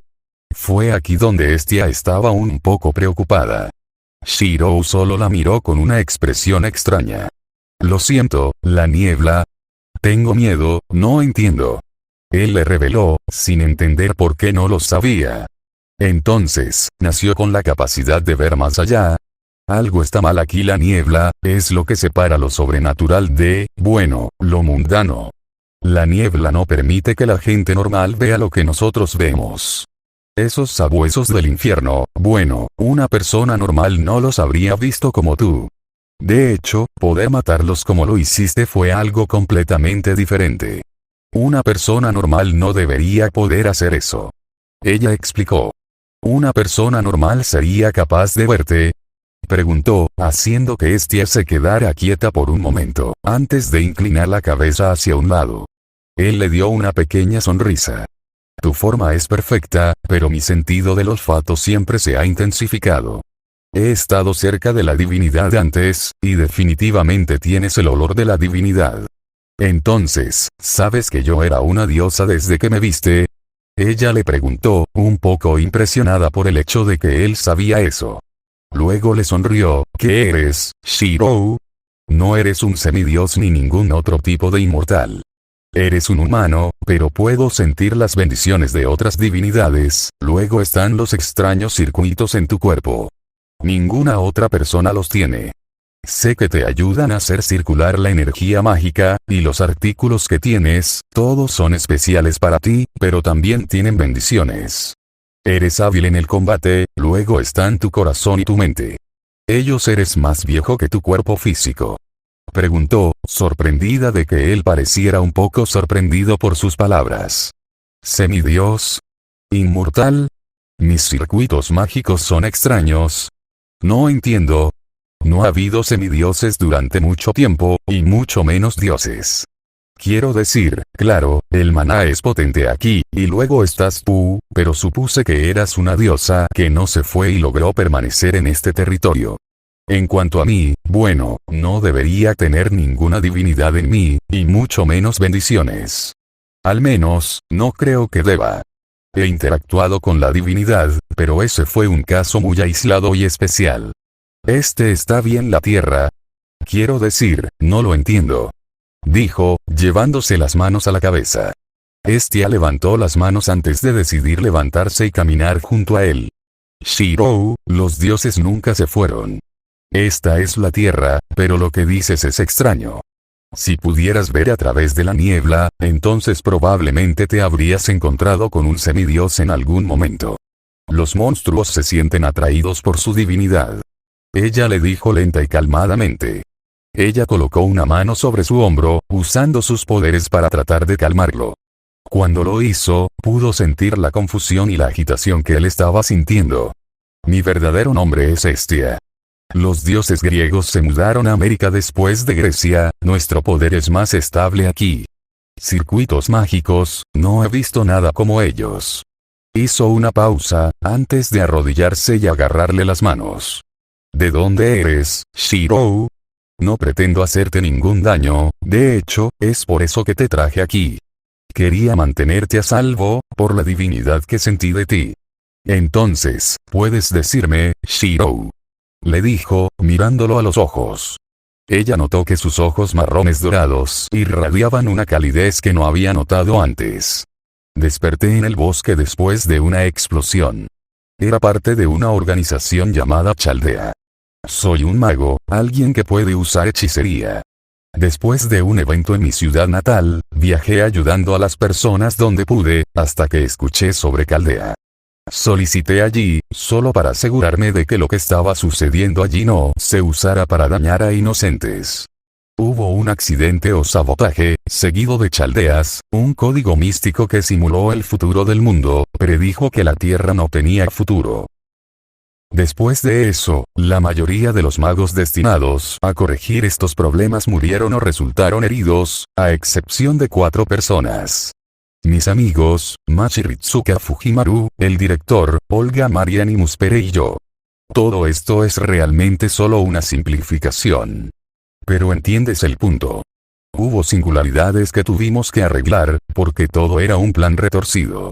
Fue aquí donde Estia estaba un poco preocupada. Shiro solo la miró con una expresión extraña. Lo siento, la niebla. Tengo miedo, no entiendo. Él le reveló, sin entender por qué no lo sabía. Entonces, nació con la capacidad de ver más allá. Algo está mal aquí. La niebla es lo que separa lo sobrenatural de, bueno, lo mundano. La niebla no permite que la gente normal vea lo que nosotros vemos. Esos sabuesos del infierno, bueno, una persona normal no los habría visto como tú. De hecho, poder matarlos como lo hiciste fue algo completamente diferente. Una persona normal no debería poder hacer eso. Ella explicó. ¿Una persona normal sería capaz de verte? Preguntó, haciendo que Estia se quedara quieta por un momento, antes de inclinar la cabeza hacia un lado. Él le dio una pequeña sonrisa. Tu forma es perfecta, pero mi sentido del olfato siempre se ha intensificado. He estado cerca de la divinidad antes, y definitivamente tienes el olor de la divinidad. Entonces, ¿sabes que yo era una diosa desde que me viste? Ella le preguntó, un poco impresionada por el hecho de que él sabía eso. Luego le sonrió. ¿Qué eres, Shiro? No eres un semidios ni ningún otro tipo de inmortal. Eres un humano, pero puedo sentir las bendiciones de otras divinidades. Luego están los extraños circuitos en tu cuerpo. Ninguna otra persona los tiene. Sé que te ayudan a hacer circular la energía mágica, y los artículos que tienes, todos son especiales para ti, pero también tienen bendiciones. Eres hábil en el combate, luego están tu corazón y tu mente. Ellos eres más viejo que tu cuerpo físico. Preguntó, sorprendida de que él pareciera un poco sorprendido por sus palabras. ¿Semidios? ¿Inmortal? Mis circuitos mágicos son extraños. No entiendo. no ha habido semidioses durante mucho tiempo, y mucho menos dioses. Quiero decir, claro, el maná es potente aquí, y luego estás tú, pero supuse que eras una diosa que no se fue y logró permanecer en este territorio. En cuanto a mí, bueno, no debería tener ninguna divinidad en mí, y mucho menos bendiciones. Al menos, no creo que deba. He interactuado con la divinidad, pero ese fue un caso muy aislado y especial. ¿Está bien la tierra? Quiero decir, no lo entiendo. Dijo, llevándose las manos a la cabeza. Estia levantó las manos antes de decidir levantarse y caminar junto a él. Shirou, los dioses nunca se fueron. Esta es la tierra, pero lo que dices es extraño. Si pudieras ver a través de la niebla, entonces probablemente te habrías encontrado con un semidios en algún momento. Los monstruos se sienten atraídos por su divinidad. Ella le dijo lenta y calmadamente. Ella colocó una mano sobre su hombro, usando sus poderes para tratar de calmarlo. Cuando lo hizo, pudo sentir la confusión y la agitación que él estaba sintiendo. Mi verdadero nombre es Estia. Los dioses griegos se mudaron a América después de Grecia, nuestro poder es más estable aquí. Circuitos mágicos, no he visto nada como ellos. Hizo una pausa, antes de arrodillarse y agarrarle las manos. ¿De dónde eres, Shirou? No pretendo hacerte ningún daño, de hecho, es por eso que te traje aquí. Quería mantenerte a salvo, por la divinidad que sentí de ti. Entonces, puedes decirme, Shirou. Le dijo, mirándolo a los ojos. Ella notó que sus ojos marrones dorados irradiaban una calidez que no había notado antes. Desperté en el bosque después de una explosión. Era parte de una organización llamada Chaldea. Soy un mago, alguien que puede usar hechicería. Después de un evento en mi ciudad natal, viajé ayudando a las personas donde pude, hasta que escuché sobre Caldea. Solicité allí, solo para asegurarme de que lo que estaba sucediendo allí no se usara para dañar a inocentes. Hubo un accidente o sabotaje, seguido de Chaldeas, un código místico que simuló el futuro del mundo, predijo que la Tierra no tenía futuro. Después de eso, la mayoría de los magos destinados a corregir estos problemas murieron o resultaron heridos, a excepción de 4 personas. Mis amigos, Machi Ritsuka Fujimaru, el director, Olga Mariani Muspere y yo. Todo esto es realmente solo una simplificación. Pero entiendes el punto. Hubo singularidades que tuvimos que arreglar, porque todo era un plan retorcido.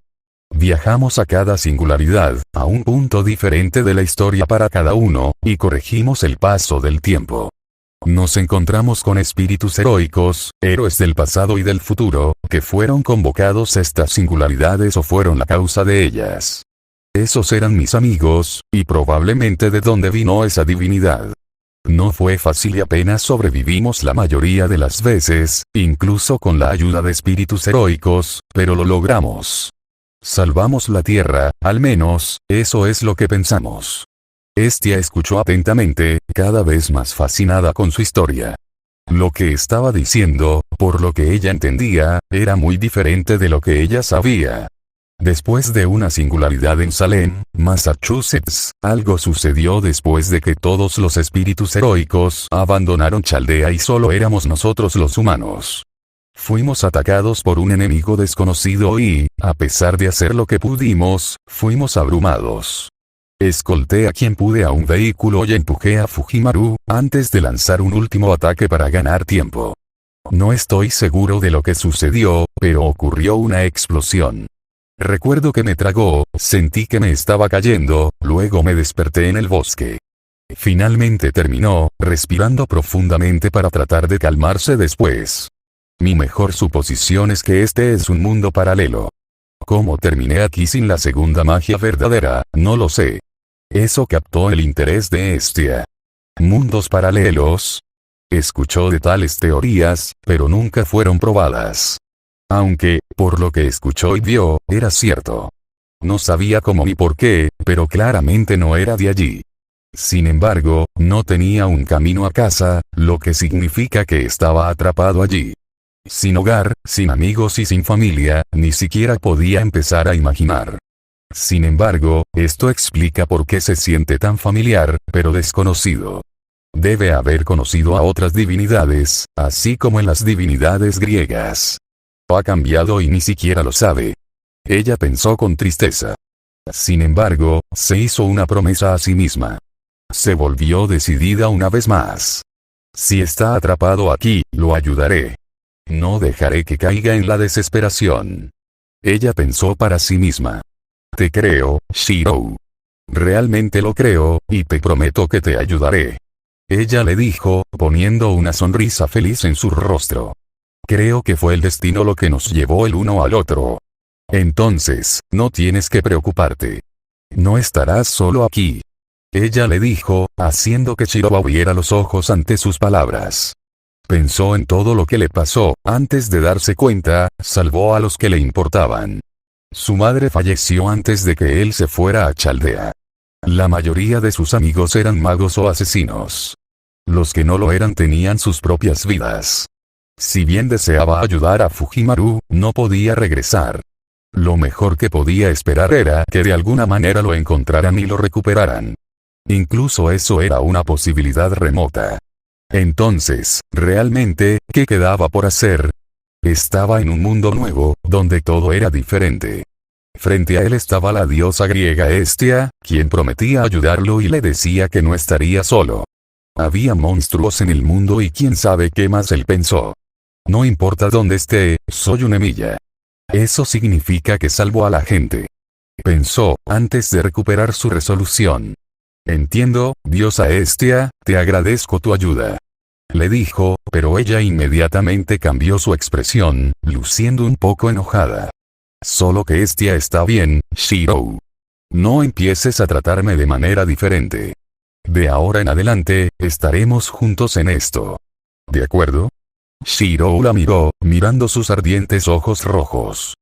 Viajamos a cada singularidad, a un punto diferente de la historia para cada uno, y corregimos el paso del tiempo. Nos encontramos con espíritus heroicos, héroes del pasado y del futuro, que fueron convocados a estas singularidades o fueron la causa de ellas. Esos eran mis amigos, y probablemente de dónde vino esa divinidad. No fue fácil y apenas sobrevivimos la mayoría de las veces, incluso con la ayuda de espíritus heroicos, pero lo logramos. Salvamos la Tierra, al menos, eso es lo que pensamos. Estia escuchó atentamente, cada vez más fascinada con su historia. Lo que estaba diciendo, por lo que ella entendía, era muy diferente de lo que ella sabía. Después de una singularidad en Salem, Massachusetts, algo sucedió después de que todos los espíritus heroicos abandonaron Chaldea y solo éramos nosotros los humanos. Fuimos atacados por un enemigo desconocido y, a pesar de hacer lo que pudimos, fuimos abrumados. Escolté a quien pude a un vehículo y empujé a Fujimaru, antes de lanzar un último ataque para ganar tiempo. No estoy seguro de lo que sucedió, pero ocurrió una explosión. Recuerdo que me tragó, sentí que me estaba cayendo, luego me desperté en el bosque. Finalmente terminó, respirando profundamente para tratar de calmarse después. Mi mejor suposición es que este es un mundo paralelo. ¿Cómo terminé aquí sin la segunda magia verdadera? No lo sé. Eso captó el interés de Estia. ¿Mundos paralelos? Escuchó de tales teorías, pero nunca fueron probadas. Aunque, por lo que escuchó y vio, era cierto. No sabía cómo ni por qué, pero claramente no era de allí. Sin embargo, no tenía un camino a casa, lo que significa que estaba atrapado allí. Sin hogar, sin amigos y sin familia, ni siquiera podía empezar a imaginar. Sin embargo, esto explica por qué se siente tan familiar, pero desconocido. Debe haber conocido a otras divinidades, así como en las divinidades griegas. Ha cambiado y ni siquiera lo sabe. Ella pensó con tristeza. Sin embargo, se hizo una promesa a sí misma. Se volvió decidida una vez más. Si está atrapado aquí, lo ayudaré. No dejaré que caiga en la desesperación. Ella pensó para sí misma. Te creo, Shiro. Realmente lo creo, y te prometo que te ayudaré. Ella le dijo, poniendo una sonrisa feliz en su rostro. Creo que fue el destino lo que nos llevó el uno al otro. Entonces, no tienes que preocuparte. No estarás solo aquí. Ella le dijo, haciendo que Shiro abriera los ojos ante sus palabras. Pensó en todo lo que le pasó, antes de darse cuenta, salvó a los que le importaban. Su madre falleció antes de que él se fuera a Chaldea. La mayoría de sus amigos eran magos o asesinos. Los que no lo eran tenían sus propias vidas. Si bien deseaba ayudar a Fujimaru, no podía regresar. Lo mejor que podía esperar era que de alguna manera lo encontraran y lo recuperaran. Incluso eso era una posibilidad remota. Entonces, realmente, ¿qué quedaba por hacer? Estaba en un mundo nuevo, donde todo era diferente. Frente a él estaba la diosa griega Hestia, quien prometía ayudarlo y le decía que no estaría solo. Había monstruos en el mundo y quién sabe qué más él pensó. No importa dónde esté, soy una Emilia. Eso significa que salvo a la gente. Pensó, antes de recuperar su resolución. Entiendo, diosa Hestia, te agradezco tu ayuda. Le dijo, pero ella inmediatamente cambió su expresión, luciendo un poco enojada. Solo que Hestia está bien, Shiro. No empieces a tratarme de manera diferente. De ahora en adelante, estaremos juntos en esto. ¿De acuerdo? Shiro la miró, mirando sus ardientes ojos rojos.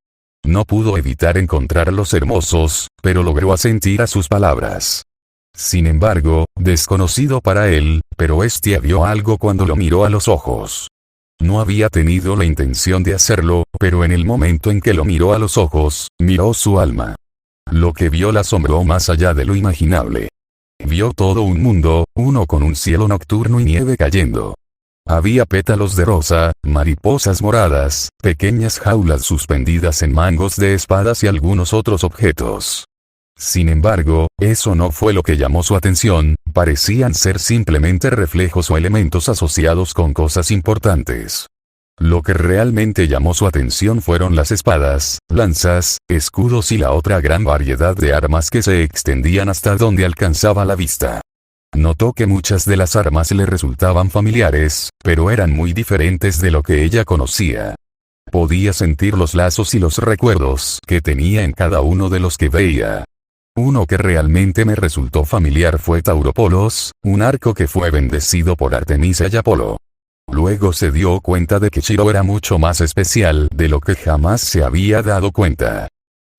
No pudo evitar encontrarlos hermosos, pero logró asentir a sus palabras. Sin embargo, desconocido para él, pero Hestia vio algo cuando lo miró a los ojos. No había tenido la intención de hacerlo, pero en el momento en que lo miró a los ojos, miró su alma. Lo que vio la asombró más allá de lo imaginable. Vio todo un mundo, uno con un cielo nocturno y nieve cayendo. Había pétalos de rosa, mariposas moradas, pequeñas jaulas suspendidas en mangos de espadas y algunos otros objetos. Sin embargo, eso no fue lo que llamó su atención, parecían ser simplemente reflejos o elementos asociados con cosas importantes. Lo que realmente llamó su atención fueron las espadas, lanzas, escudos y la otra gran variedad de armas que se extendían hasta donde alcanzaba la vista. Notó que muchas de las armas le resultaban familiares, pero eran muy diferentes de lo que ella conocía. Podía sentir los lazos y los recuerdos que tenía en cada uno de los que veía. Uno que realmente me resultó familiar fue Tauropolos, un arco que fue bendecido por Artemisa y Apolo. Luego se dio cuenta de que Shiro era mucho más especial de lo que jamás se había dado cuenta.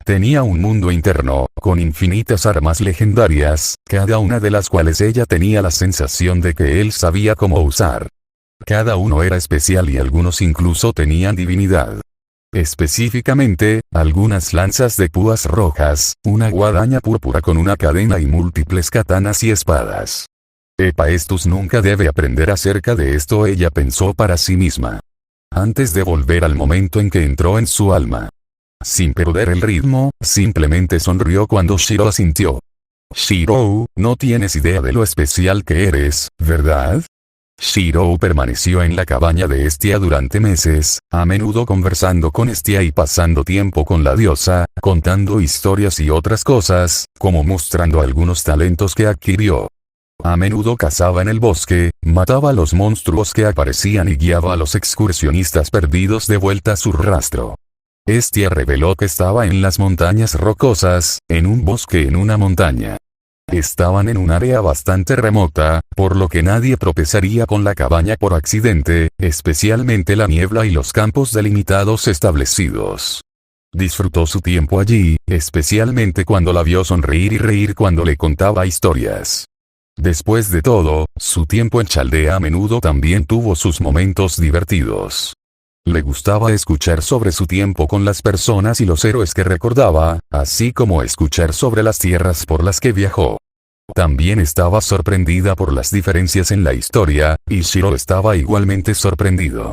Tenía un mundo interno, con infinitas armas legendarias, cada una de las cuales ella tenía la sensación de que él sabía cómo usar. Cada uno era especial y algunos incluso tenían divinidad. Específicamente, algunas lanzas de púas rojas, una guadaña púrpura con una cadena y múltiples katanas y espadas. Hephaestus nunca debe aprender acerca de esto, ella pensó para sí misma. Antes de volver al momento en que entró en su alma. Sin perder el ritmo, simplemente sonrió cuando Shiro asintió. Shiro, no tienes idea de lo especial que eres, ¿verdad? Shiro permaneció en la cabaña de Hestia durante meses, a menudo conversando con Hestia y pasando tiempo con la diosa, contando historias y otras cosas, como mostrando algunos talentos que adquirió. A menudo cazaba en el bosque, mataba a los monstruos que aparecían y guiaba a los excursionistas perdidos de vuelta a su rastro. Hestia reveló que estaba en las montañas rocosas, en un bosque en una montaña. Estaban en un área bastante remota, por lo que nadie tropezaría con la cabaña por accidente, especialmente la niebla y los campos delimitados establecidos. Disfrutó su tiempo allí, especialmente cuando la vio sonreír y reír cuando le contaba historias. Después de todo, su tiempo en Chaldea a menudo también tuvo sus momentos divertidos. Le gustaba escuchar sobre su tiempo con las personas y los héroes que recordaba, así como escuchar sobre las tierras por las que viajó. También estaba sorprendida por las diferencias en la historia, y Shiro estaba igualmente sorprendido.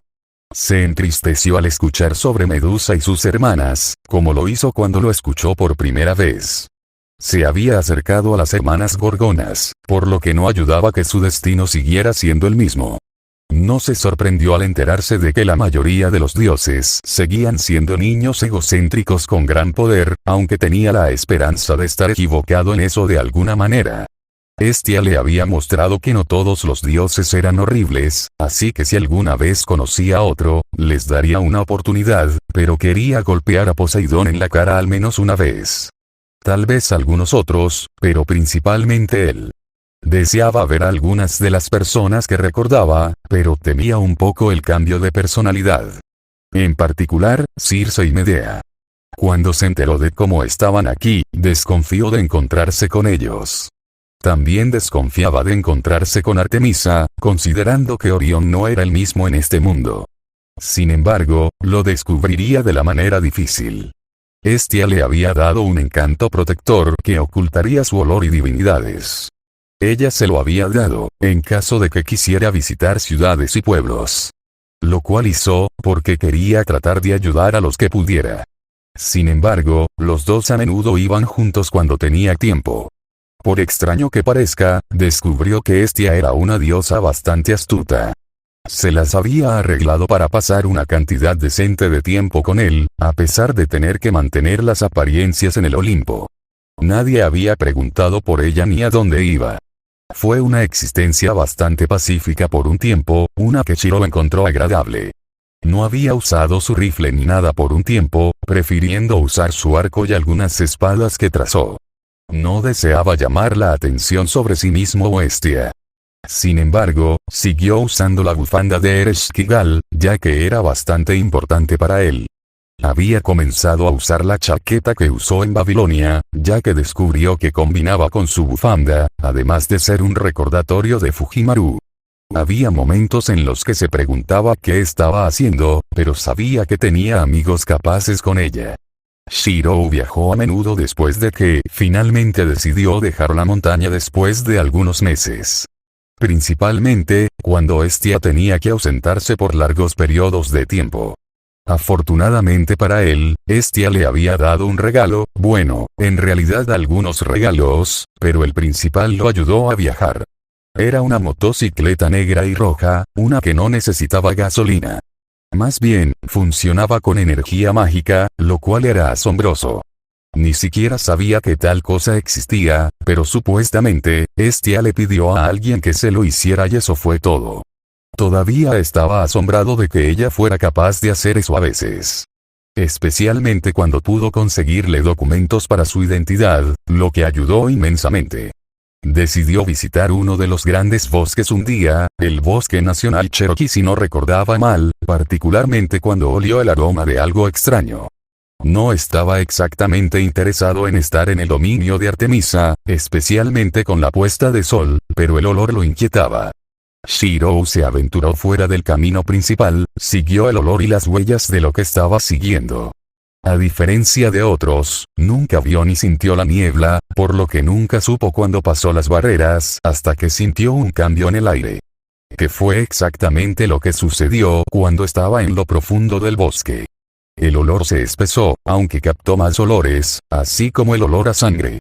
Se entristeció al escuchar sobre Medusa y sus hermanas, como lo hizo cuando lo escuchó por primera vez. Se había acercado a las hermanas Gorgonas, por lo que no ayudaba que su destino siguiera siendo el mismo. No se sorprendió al enterarse de que la mayoría de los dioses seguían siendo niños egocéntricos con gran poder, aunque tenía la esperanza de estar equivocado en eso de alguna manera. Hestia le había mostrado que no todos los dioses eran horribles, así que si alguna vez conocía a otro, les daría una oportunidad, pero quería golpear a Poseidón en la cara al menos una vez. Tal vez algunos otros, pero principalmente él. Deseaba ver a algunas de las personas que recordaba, pero temía un poco el cambio de personalidad. En particular, Circe y Medea. Cuando se enteró de cómo estaban aquí, desconfió de encontrarse con ellos. También desconfiaba de encontrarse con Artemisa, considerando que Orión no era el mismo en este mundo. Sin embargo, lo descubriría de la manera difícil. Hestia le había dado un encanto protector que ocultaría su olor y divinidades. Ella se lo había dado, en caso de que quisiera visitar ciudades y pueblos. Lo cual hizo, porque quería tratar de ayudar a los que pudiera. Sin embargo, los dos a menudo iban juntos cuando tenía tiempo. Por extraño que parezca, descubrió que Hestia era una diosa bastante astuta. Se las había arreglado para pasar una cantidad decente de tiempo con él, a pesar de tener que mantener las apariencias en el Olimpo. Nadie había preguntado por ella ni a dónde iba. Fue una existencia bastante pacífica por un tiempo, una que Shiro encontró agradable. No había usado su rifle ni nada por un tiempo, prefiriendo usar su arco y algunas espadas que trazó. No deseaba llamar la atención sobre sí mismo o Hestia. Sin embargo, siguió usando la bufanda de Ereshkigal, ya que era bastante importante para él. Había comenzado a usar la chaqueta que usó en Babilonia, ya que descubrió que combinaba con su bufanda, además de ser un recordatorio de Fujimaru. Había momentos en los que se preguntaba qué estaba haciendo, pero sabía que tenía amigos capaces con ella. Shiro viajó a menudo después de que finalmente decidió dejar la montaña después de algunos meses. Principalmente, cuando Hestia tenía que ausentarse por largos periodos de tiempo. Afortunadamente para él, Hestia le había dado un regalo, bueno, en realidad algunos regalos, pero el principal lo ayudó a viajar. Era una motocicleta negra y roja, una que no necesitaba gasolina. Más bien, funcionaba con energía mágica, lo cual era asombroso. Ni siquiera sabía que tal cosa existía, pero supuestamente, Hestia le pidió a alguien que se lo hiciera y eso fue todo. Todavía estaba asombrado de que ella fuera capaz de hacer eso a veces. Especialmente cuando pudo conseguirle documentos para su identidad, lo que ayudó inmensamente. Decidió visitar uno de los grandes bosques un día, el Bosque Nacional Cherokee si no recordaba mal, particularmente cuando olió el aroma de algo extraño. No estaba exactamente interesado en estar en el dominio de Artemisa, especialmente con la puesta de sol, pero el olor lo inquietaba. Shiro se aventuró fuera del camino principal, siguió el olor y las huellas de lo que estaba siguiendo. A diferencia de otros, nunca vio ni sintió la niebla, por lo que nunca supo cuándo pasó las barreras hasta que sintió un cambio en el aire. Que fue exactamente lo que sucedió cuando estaba en lo profundo del bosque. El olor se espesó, aunque captó más olores, así como el olor a sangre.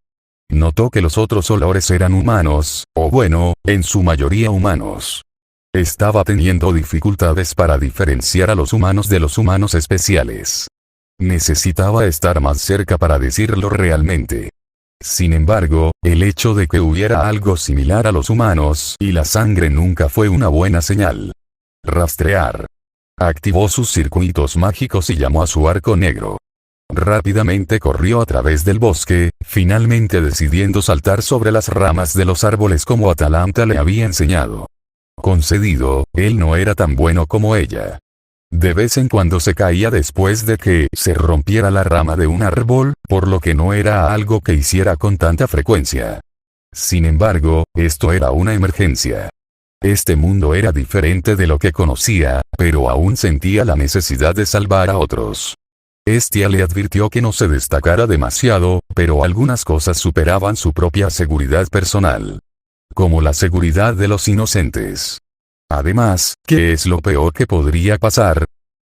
Notó que los otros olores eran humanos, o bueno, en su mayoría humanos. Estaba teniendo dificultades para diferenciar a los humanos de los humanos especiales. Necesitaba estar más cerca para decirlo realmente. Sin embargo, el hecho de que hubiera algo similar a los humanos y la sangre nunca fue una buena señal. Rastrear. Activó sus circuitos mágicos y llamó a su arco negro. Rápidamente corrió a través del bosque, finalmente decidiendo saltar sobre las ramas de los árboles como Atalanta le había enseñado. Concedido, él no era tan bueno como ella. De vez en cuando se caía después de que se rompiera la rama de un árbol, por lo que no era algo que hiciera con tanta frecuencia. Sin embargo, esto era una emergencia. Este mundo era diferente de lo que conocía, pero aún sentía la necesidad de salvar a otros. Estia le advirtió que no se destacara demasiado, pero algunas cosas superaban su propia seguridad personal. Como la seguridad de los inocentes. Además, ¿qué es lo peor que podría pasar?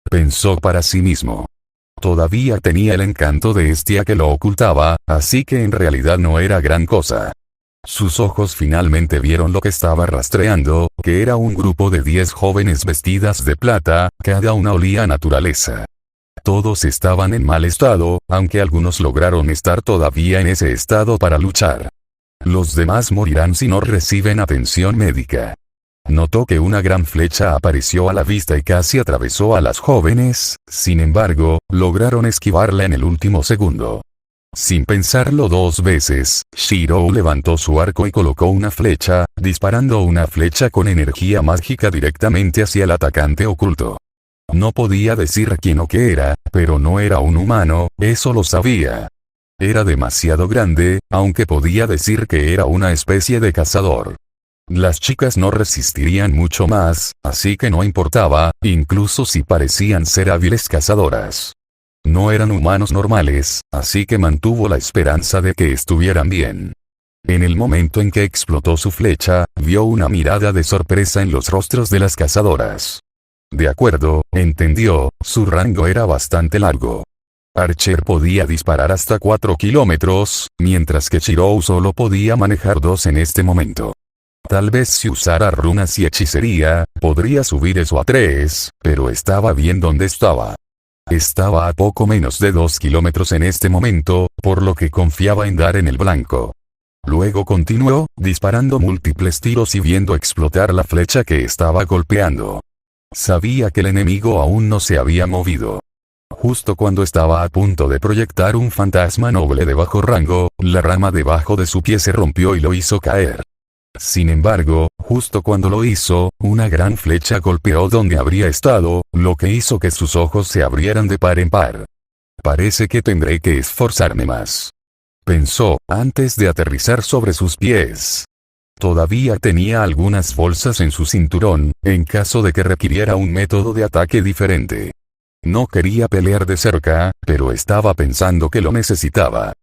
Pensó para sí mismo. Todavía tenía el encanto de Estia que lo ocultaba, así que en realidad no era gran cosa. Sus ojos finalmente vieron lo que estaba rastreando, que era un grupo de 10 jóvenes vestidas de plata, cada una olía a naturaleza. Todos estaban en mal estado, aunque algunos lograron estar todavía en ese estado para luchar. Los demás morirán si no reciben atención médica. Notó que una gran flecha apareció a la vista y casi atravesó a las jóvenes, sin embargo, lograron esquivarla en el último segundo. Sin pensarlo 2 veces, Shirou levantó su arco y colocó una flecha, disparando una flecha con energía mágica directamente hacia el atacante oculto. No podía decir quién o qué era, pero no era un humano, eso lo sabía. Era demasiado grande, aunque podía decir que era una especie de cazador. Las chicas no resistirían mucho más, así que no importaba, incluso si parecían ser hábiles cazadoras. No eran humanos normales, así que mantuvo la esperanza de que estuvieran bien. En el momento en que explotó su flecha, vio una mirada de sorpresa en los rostros de las cazadoras. De acuerdo, entendió, su rango era bastante largo. Archer podía disparar hasta 4 kilómetros, mientras que Shirou solo podía manejar 2 en este momento. Tal vez si usara runas y hechicería, podría subir eso a 3, pero estaba bien donde estaba. Estaba a poco menos de 2 kilómetros en este momento, por lo que confiaba en dar en el blanco. Luego continuó, disparando múltiples tiros y viendo explotar la flecha que estaba golpeando. Sabía que el enemigo aún no se había movido. Justo cuando estaba a punto de proyectar un fantasma noble de bajo rango, la rama debajo de su pie se rompió y lo hizo caer. Sin embargo, justo cuando lo hizo, una gran flecha golpeó donde habría estado, lo que hizo que sus ojos se abrieran de par en par. Parece que tendré que esforzarme más. Pensó, antes de aterrizar sobre sus pies. Todavía tenía algunas bolsas en su cinturón, en caso de que requiriera un método de ataque diferente. No quería pelear de cerca, pero estaba pensando que lo necesitaba.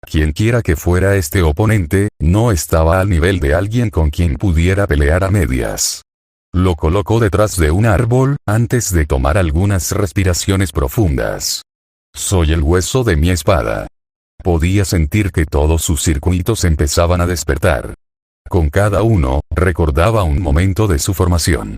Quienquiera que fuera este oponente, no estaba al nivel de alguien con quien pudiera pelear a medias. Lo colocó detrás de un árbol, antes de tomar algunas respiraciones profundas. Soy el hueso de mi espada. Podía sentir que todos sus circuitos empezaban a despertar. Con cada uno, recordaba un momento de su formación.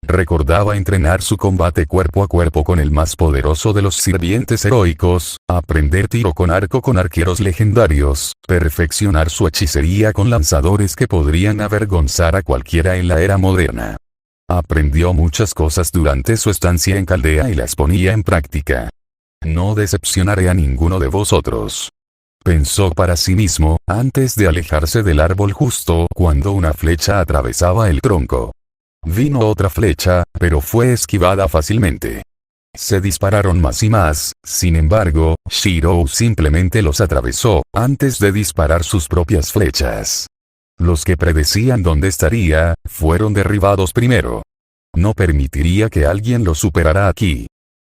Recordaba entrenar su combate cuerpo a cuerpo con el más poderoso de los sirvientes heroicos, aprender tiro con arco con arqueros legendarios, perfeccionar su hechicería con lanzadores que podrían avergonzar a cualquiera en la era moderna. Aprendió muchas cosas durante su estancia en Caldea y las ponía en práctica. No decepcionaré a ninguno de vosotros. Pensó para sí mismo, antes de alejarse del árbol justo cuando una flecha atravesaba el tronco. Vino otra flecha, pero fue esquivada fácilmente. Se dispararon más y más, sin embargo, Shirou simplemente los atravesó, antes de disparar sus propias flechas. Los que predecían dónde estaría, fueron derribados primero. No permitiría que alguien lo superara aquí.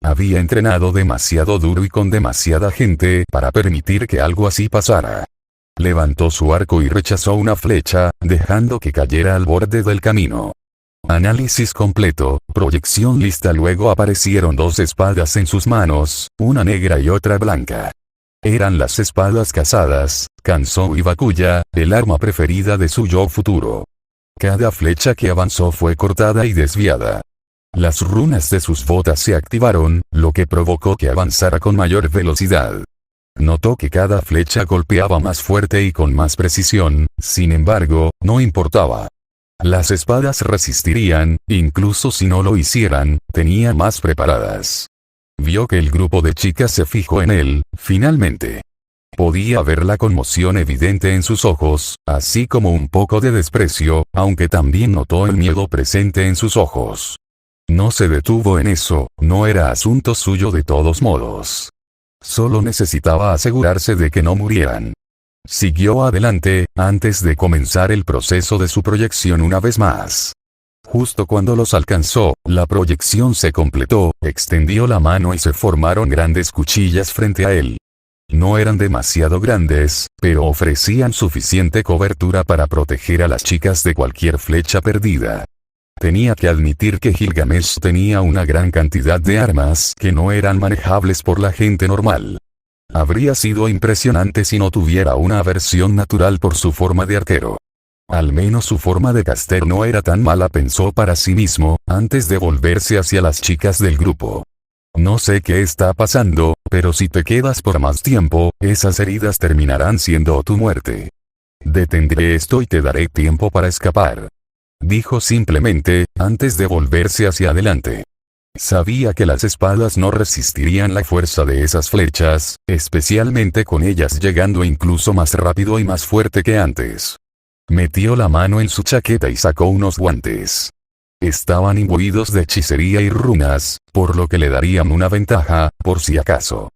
Había entrenado demasiado duro y con demasiada gente para permitir que algo así pasara. Levantó su arco y rechazó una flecha, dejando que cayera al borde del camino. Análisis completo, proyección lista. Luego aparecieron 2 espadas en sus manos, una negra y otra blanca. Eran las espadas casadas, Kanzou y Bakuya, el arma preferida de su yo futuro. Cada flecha que avanzó fue cortada y desviada. Las runas de sus botas se activaron, lo que provocó que avanzara con mayor velocidad. Notó que cada flecha golpeaba más fuerte y con más precisión, sin embargo, no importaba. Las espadas resistirían, incluso si no lo hicieran, tenía más preparadas. Vio que el grupo de chicas se fijó en él, finalmente. Podía ver la conmoción evidente en sus ojos, así como un poco de desprecio, aunque también notó el miedo presente en sus ojos. No se detuvo en eso, no era asunto suyo de todos modos. Solo necesitaba asegurarse de que no murieran. Siguió adelante, antes de comenzar el proceso de su proyección una vez más. Justo cuando los alcanzó, la proyección se completó, extendió la mano y se formaron grandes cuchillas frente a él. No eran demasiado grandes, pero ofrecían suficiente cobertura para proteger a las chicas de cualquier flecha perdida. Tenía que admitir que Gilgamesh tenía una gran cantidad de armas que no eran manejables por la gente normal. Habría sido impresionante si no tuviera una aversión natural por su forma de arquero. Al menos su forma de caster no era tan mala, pensó para sí mismo, antes de volverse hacia las chicas del grupo. No sé qué está pasando, pero si te quedas por más tiempo, esas heridas terminarán siendo tu muerte. Detendré esto y te daré tiempo para escapar. Dijo simplemente, antes de volverse hacia adelante. Sabía que las espadas no resistirían la fuerza de esas flechas, especialmente con ellas llegando incluso más rápido y más fuerte que antes. Metió la mano en su chaqueta y sacó unos guantes. Estaban imbuidos de hechicería y runas, por lo que le darían una ventaja, por si acaso.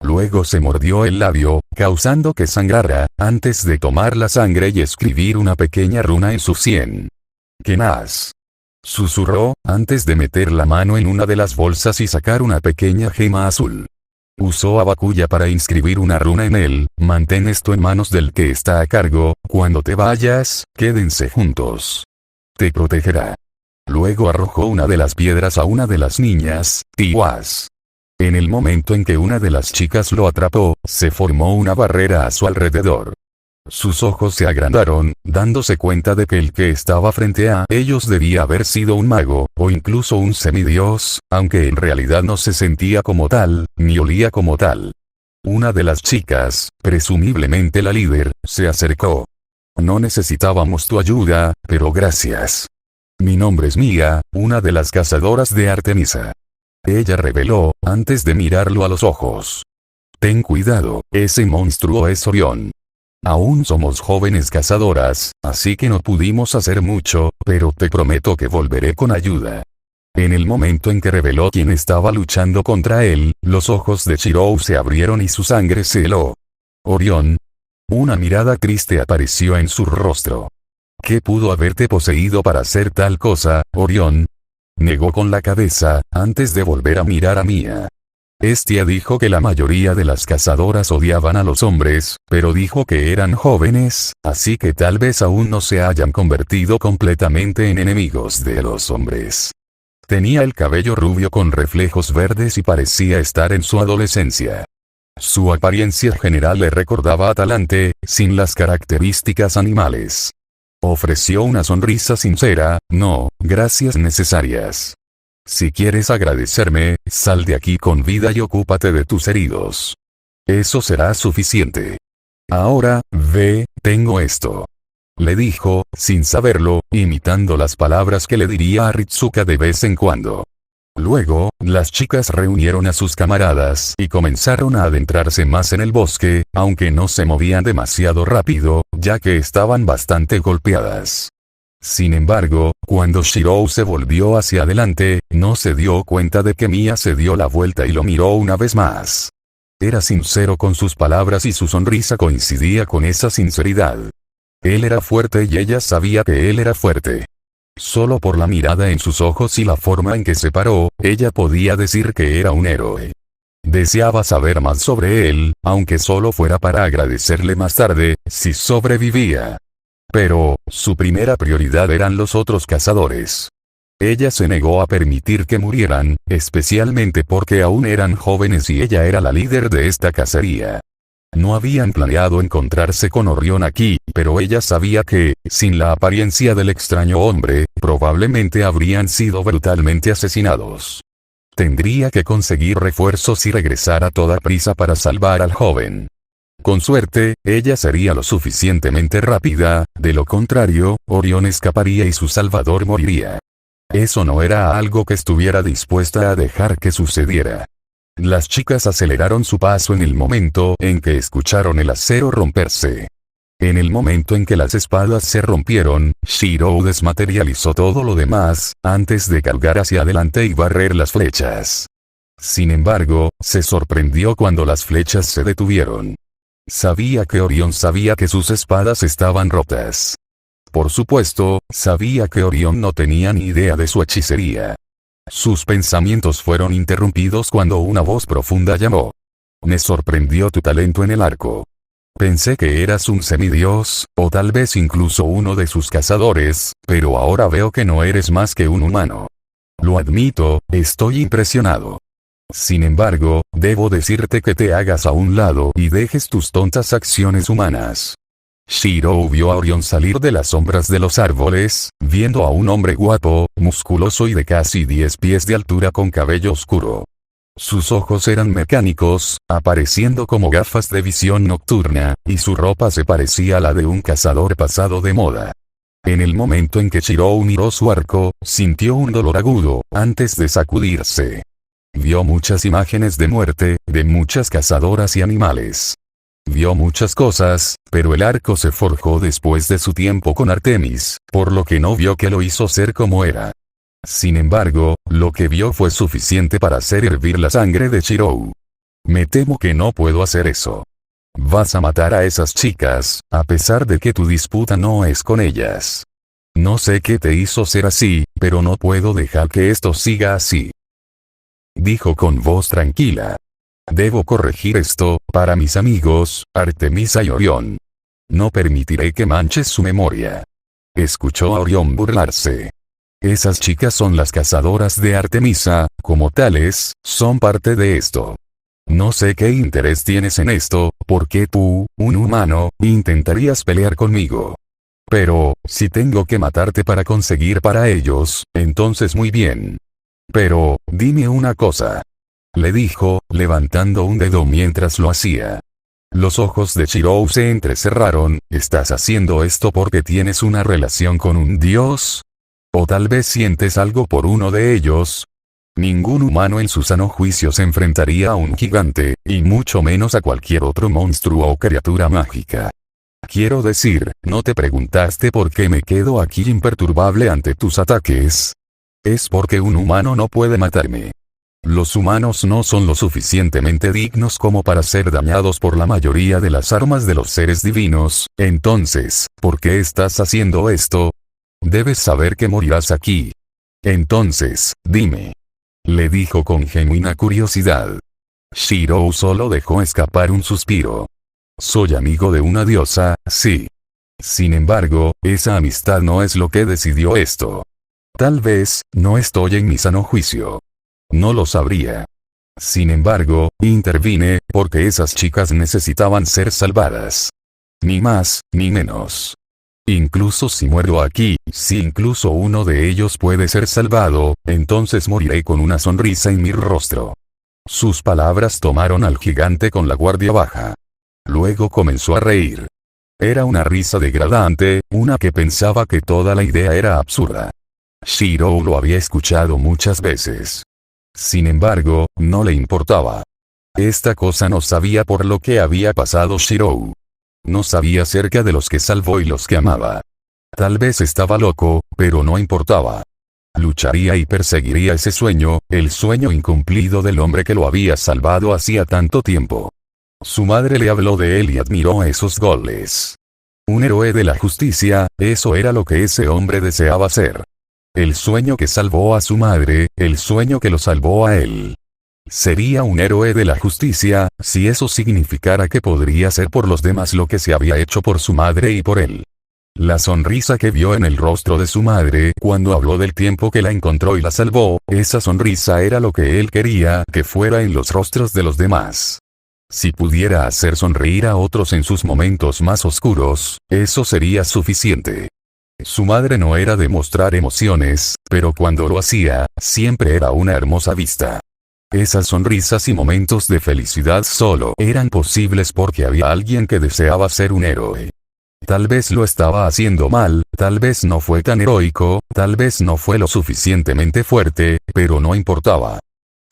Luego se mordió el labio, causando que sangrara, antes de tomar la sangre y escribir una pequeña runa en su sien. «Kenaz», susurró, antes de meter la mano en una de las bolsas y sacar una pequeña gema azul. Usó a Bakuya para inscribir una runa en él. «Mantén esto en manos del que está a cargo, cuando te vayas, quédense juntos. Te protegerá». Luego arrojó una de las piedras a una de las niñas, Tiwaz. En el momento en que una de las chicas lo atrapó, se formó una barrera a su alrededor. Sus ojos se agrandaron, dándose cuenta de que el que estaba frente a ellos debía haber sido un mago, o incluso un semidios, aunque en realidad no se sentía como tal, ni olía como tal. Una de las chicas, presumiblemente la líder, se acercó. «No necesitábamos tu ayuda, pero gracias. Mi nombre es Mia, una de las cazadoras de Artemisa». Ella reveló, antes de mirarlo a los ojos. «Ten cuidado, ese monstruo es Orión. Aún somos jóvenes cazadoras, así que no pudimos hacer mucho, pero te prometo que volveré con ayuda». En el momento en que reveló quién estaba luchando contra él, los ojos de Shirou se abrieron y su sangre se heló. «Orión». Una mirada triste apareció en su rostro. «¿Qué pudo haberte poseído para hacer tal cosa, Orión?». Negó con la cabeza, antes de volver a mirar a Mia. Estia dijo que la mayoría de las cazadoras odiaban a los hombres, pero dijo que eran jóvenes, así que tal vez aún no se hayan convertido completamente en enemigos de los hombres. Tenía el cabello rubio con reflejos verdes y parecía estar en su adolescencia. Su apariencia general le recordaba a Talante, sin las características animales. Ofreció una sonrisa sincera. «No, gracias necesarias. Si quieres agradecerme, sal de aquí con vida y ocúpate de tus heridos. Eso será suficiente. Ahora, ve, tengo esto», le dijo, sin saberlo, imitando las palabras que le diría a Ritsuka de vez en cuando. Luego, las chicas reunieron a sus camaradas y comenzaron a adentrarse más en el bosque, aunque no se movían demasiado rápido, ya que estaban bastante golpeadas. Sin embargo, cuando Shirou se volvió hacia adelante, no se dio cuenta de que Mia se dio la vuelta y lo miró una vez más. Era sincero con sus palabras y su sonrisa coincidía con esa sinceridad. Él era fuerte y ella sabía que él era fuerte. Solo por la mirada en sus ojos y la forma en que se paró, ella podía decir que era un héroe. Deseaba saber más sobre él, aunque solo fuera para agradecerle más tarde, si sobrevivía. Pero, su primera prioridad eran los otros cazadores. Ella se negó a permitir que murieran, especialmente porque aún eran jóvenes y ella era la líder de esta cacería. No habían planeado encontrarse con Orión aquí, pero ella sabía que, sin la apariencia del extraño hombre, probablemente habrían sido brutalmente asesinados. Tendría que conseguir refuerzos y regresar a toda prisa para salvar al joven. Con suerte, ella sería lo suficientemente rápida, de lo contrario, Orión escaparía y su salvador moriría. Eso no era algo que estuviera dispuesta a dejar que sucediera. Las chicas aceleraron su paso en el momento en que escucharon el acero romperse. En el momento en que las espadas se rompieron, Shirou desmaterializó todo lo demás, antes de cargar hacia adelante y barrer las flechas. Sin embargo, se sorprendió cuando las flechas se detuvieron. Sabía que Orión sabía que sus espadas estaban rotas. Por supuesto, sabía que Orión no tenía ni idea de su hechicería. Sus pensamientos fueron interrumpidos cuando una voz profunda llamó. Me sorprendió tu talento en el arco. Pensé que eras un semidios, o tal vez incluso uno de sus cazadores, pero ahora veo que no eres más que un humano. Lo admito, estoy impresionado. Sin embargo, debo decirte que te hagas a un lado y dejes tus tontas acciones humanas. Shirou vio a Orión salir de las sombras de los árboles, viendo a un hombre guapo, musculoso y de casi 10 pies de altura con cabello oscuro. Sus ojos eran mecánicos, apareciendo como gafas de visión nocturna, y su ropa se parecía a la de un cazador pasado de moda. En el momento en que Shirou miró su arco, sintió un dolor agudo, antes de sacudirse. Vio muchas imágenes de muerte, de muchas cazadoras y animales. Vio muchas cosas, pero el arco se forjó después de su tiempo con Artemis, por lo que no vio que lo hizo ser como era. Sin embargo, lo que vio fue suficiente para hacer hervir la sangre de Shirou. Me temo que no puedo hacer eso. Vas a matar a esas chicas, a pesar de que tu disputa no es con ellas. No sé qué te hizo ser así, pero no puedo dejar que esto siga así. Dijo con voz tranquila. Debo corregir esto, para mis amigos, Artemisa y Orión. No permitiré que manches su memoria. Escuchó a Orión burlarse. Esas chicas son las cazadoras de Artemisa, como tales, son parte de esto. No sé qué interés tienes en esto, porque tú, un humano, intentarías pelear conmigo. Pero, si tengo que matarte para conseguir para ellos, entonces muy bien. Pero, dime una cosa. Le dijo, levantando un dedo mientras lo hacía. Los ojos de Shirou se entrecerraron. ¿Estás haciendo esto porque tienes una relación con un dios? ¿O tal vez sientes algo por uno de ellos? Ningún humano en su sano juicio se enfrentaría a un gigante, y mucho menos a cualquier otro monstruo o criatura mágica. Quiero decir, ¿no te preguntaste por qué me quedo aquí imperturbable ante tus ataques? Es porque un humano no puede matarme. Los humanos no son lo suficientemente dignos como para ser dañados por la mayoría de las armas de los seres divinos. Entonces, ¿por qué estás haciendo esto? Debes saber que morirás aquí. Entonces, dime. Le dijo con genuina curiosidad. Shirou solo dejó escapar un suspiro. Soy amigo de una diosa, sí. Sin embargo, esa amistad no es lo que decidió esto. Tal vez, no estoy en mi sano juicio. No lo sabría. Sin embargo, intervine, porque esas chicas necesitaban ser salvadas. Ni más, ni menos. Incluso si muero aquí, si incluso uno de ellos puede ser salvado, entonces moriré con una sonrisa en mi rostro. Sus palabras tomaron al gigante con la guardia baja. Luego comenzó a reír. Era una risa degradante, una que pensaba que toda la idea era absurda. Shirou lo había escuchado muchas veces. Sin embargo, no le importaba. Esta cosa no sabía por lo que había pasado Shirou. No sabía acerca de los que salvó y los que amaba. Tal vez estaba loco, pero no importaba. Lucharía y perseguiría ese sueño, el sueño incumplido del hombre que lo había salvado hacía tanto tiempo. Su madre le habló de él y admiró esos goles. Un héroe de la justicia, eso era lo que ese hombre deseaba ser. El sueño que salvó a su madre, el sueño que lo salvó a él. Sería un héroe de la justicia, si eso significara que podría hacer por los demás lo que se había hecho por su madre y por él. La sonrisa que vio en el rostro de su madre cuando habló del tiempo que la encontró y la salvó, esa sonrisa era lo que él quería que fuera en los rostros de los demás. Si pudiera hacer sonreír a otros en sus momentos más oscuros, eso sería suficiente. Su madre no era de mostrar emociones, pero cuando lo hacía, siempre era una hermosa vista. Esas sonrisas y momentos de felicidad solo eran posibles porque había alguien que deseaba ser un héroe. Tal vez lo estaba haciendo mal, tal vez no fue tan heroico, tal vez no fue lo suficientemente fuerte, pero no importaba.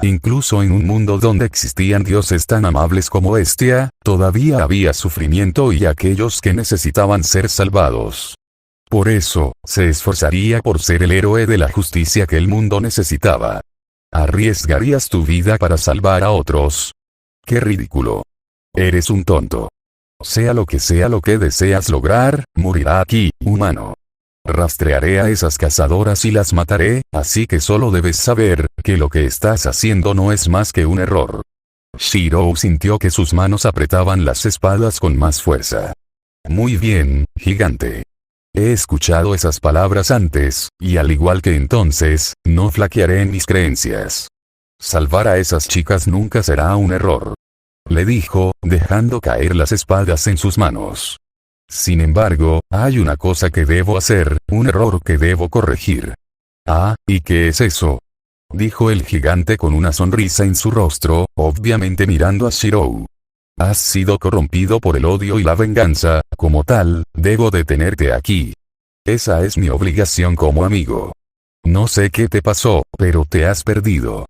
Incluso en un mundo donde existían dioses tan amables como Hestia, todavía había sufrimiento y aquellos que necesitaban ser salvados. Por eso, se esforzaría por ser el héroe de la justicia que el mundo necesitaba. ¿Arriesgarías tu vida para salvar a otros? ¡Qué ridículo! Eres un tonto. Sea lo que deseas lograr, morirá aquí, humano. Rastrearé a esas cazadoras y las mataré, así que solo debes saber, que lo que estás haciendo no es más que un error. Shirou sintió que sus manos apretaban las espadas con más fuerza. Muy bien, gigante. He escuchado esas palabras antes, y al igual que entonces, no flaquearé en mis creencias. Salvar a esas chicas nunca será un error. Le dijo, dejando caer las espadas en sus manos. Sin embargo, hay una cosa que debo hacer, un error que debo corregir. Ah, ¿y qué es eso? Dijo el gigante con una sonrisa en su rostro, obviamente mirando a Shirou. Has sido corrompido por el odio y la venganza, como tal, debo detenerte aquí. Esa es mi obligación como amigo. No sé qué te pasó, pero te has perdido.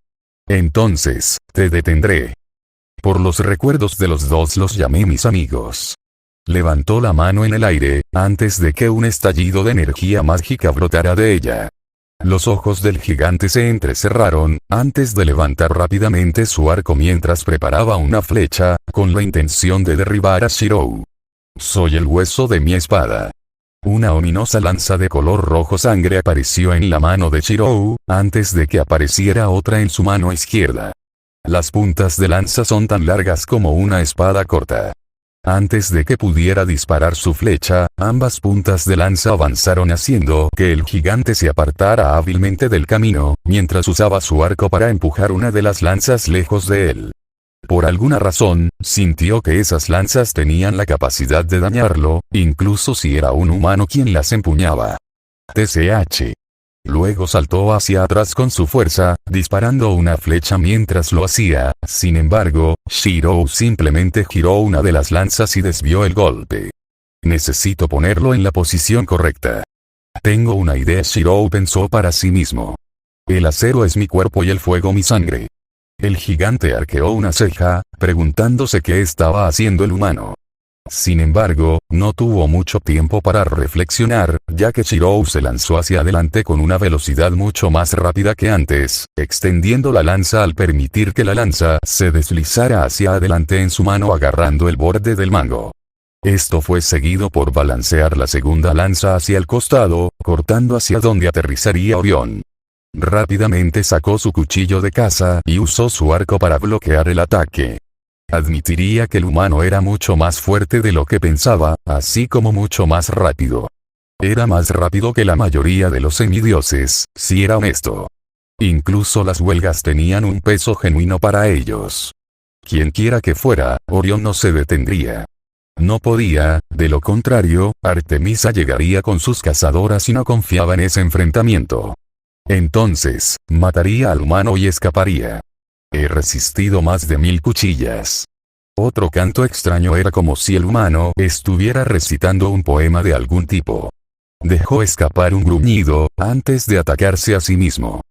Entonces, te detendré. Por los recuerdos de los dos los llamé mis amigos. Levantó la mano en el aire, antes de que un estallido de energía mágica brotara de ella. Los ojos del gigante se entrecerraron, antes de levantar rápidamente su arco mientras preparaba una flecha, con la intención de derribar a Shirou. Soy el hueso de mi espada. Una ominosa lanza de color rojo sangre apareció en la mano de Shirou, antes de que apareciera otra en su mano izquierda. Las puntas de lanza son tan largas como una espada corta. Antes de que pudiera disparar su flecha, ambas puntas de lanza avanzaron haciendo que el gigante se apartara hábilmente del camino, mientras usaba su arco para empujar una de las lanzas lejos de él. Por alguna razón, sintió que esas lanzas tenían la capacidad de dañarlo, incluso si era un humano quien las empuñaba. TCH. Luego saltó hacia atrás con su fuerza, disparando una flecha mientras lo hacía. Sin embargo, Shirou simplemente giró una de las lanzas y desvió el golpe. Necesito ponerlo en la posición correcta. Tengo una idea, Shirou pensó para sí mismo. El acero es mi cuerpo y el fuego mi sangre. El gigante arqueó una ceja, preguntándose qué estaba haciendo el humano. Sin embargo, no tuvo mucho tiempo para reflexionar, ya que Shirou se lanzó hacia adelante con una velocidad mucho más rápida que antes, extendiendo la lanza al permitir que la lanza se deslizara hacia adelante en su mano agarrando el borde del mango. Esto fue seguido por balancear la segunda lanza hacia el costado, cortando hacia donde aterrizaría Orión. Rápidamente sacó su cuchillo de caza y usó su arco para bloquear el ataque. Admitiría que el humano era mucho más fuerte de lo que pensaba, así como mucho más rápido. Era más rápido que la mayoría de los semidioses, si era honesto. Incluso las huelgas tenían un peso genuino para ellos. Quienquiera que fuera, Orión no se detendría. No podía, de lo contrario, Artemisa llegaría con sus cazadoras y no confiaba en ese enfrentamiento. Entonces, mataría al humano y escaparía. He resistido más de 1000 cuchillas. Otro canto extraño era como si el humano estuviera recitando un poema de algún tipo. Dejó escapar un gruñido, antes de atacarse a sí mismo.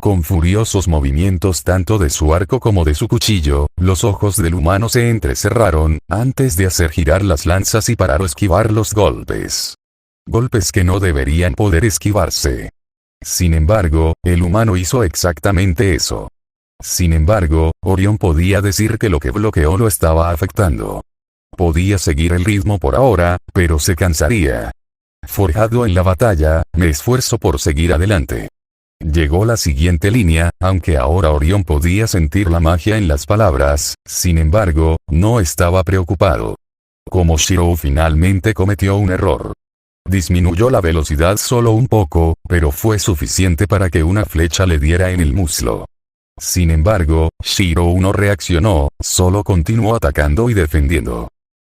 Con furiosos movimientos tanto de su arco como de su cuchillo, los ojos del humano se entrecerraron, antes de hacer girar las lanzas y parar o esquivar los golpes. Golpes que no deberían poder esquivarse. Sin embargo, el humano hizo exactamente eso. Sin embargo, Orión podía decir que lo que bloqueó lo estaba afectando. Podía seguir el ritmo por ahora, pero se cansaría. Forjado en la batalla, me esfuerzo por seguir adelante. Llegó la siguiente línea, aunque ahora Orión podía sentir la magia en las palabras, sin embargo, no estaba preocupado. Como Shirou finalmente cometió un error. Disminuyó la velocidad solo un poco, pero fue suficiente para que una flecha le diera en el muslo. Sin embargo, Shirou no reaccionó, solo continuó atacando y defendiendo.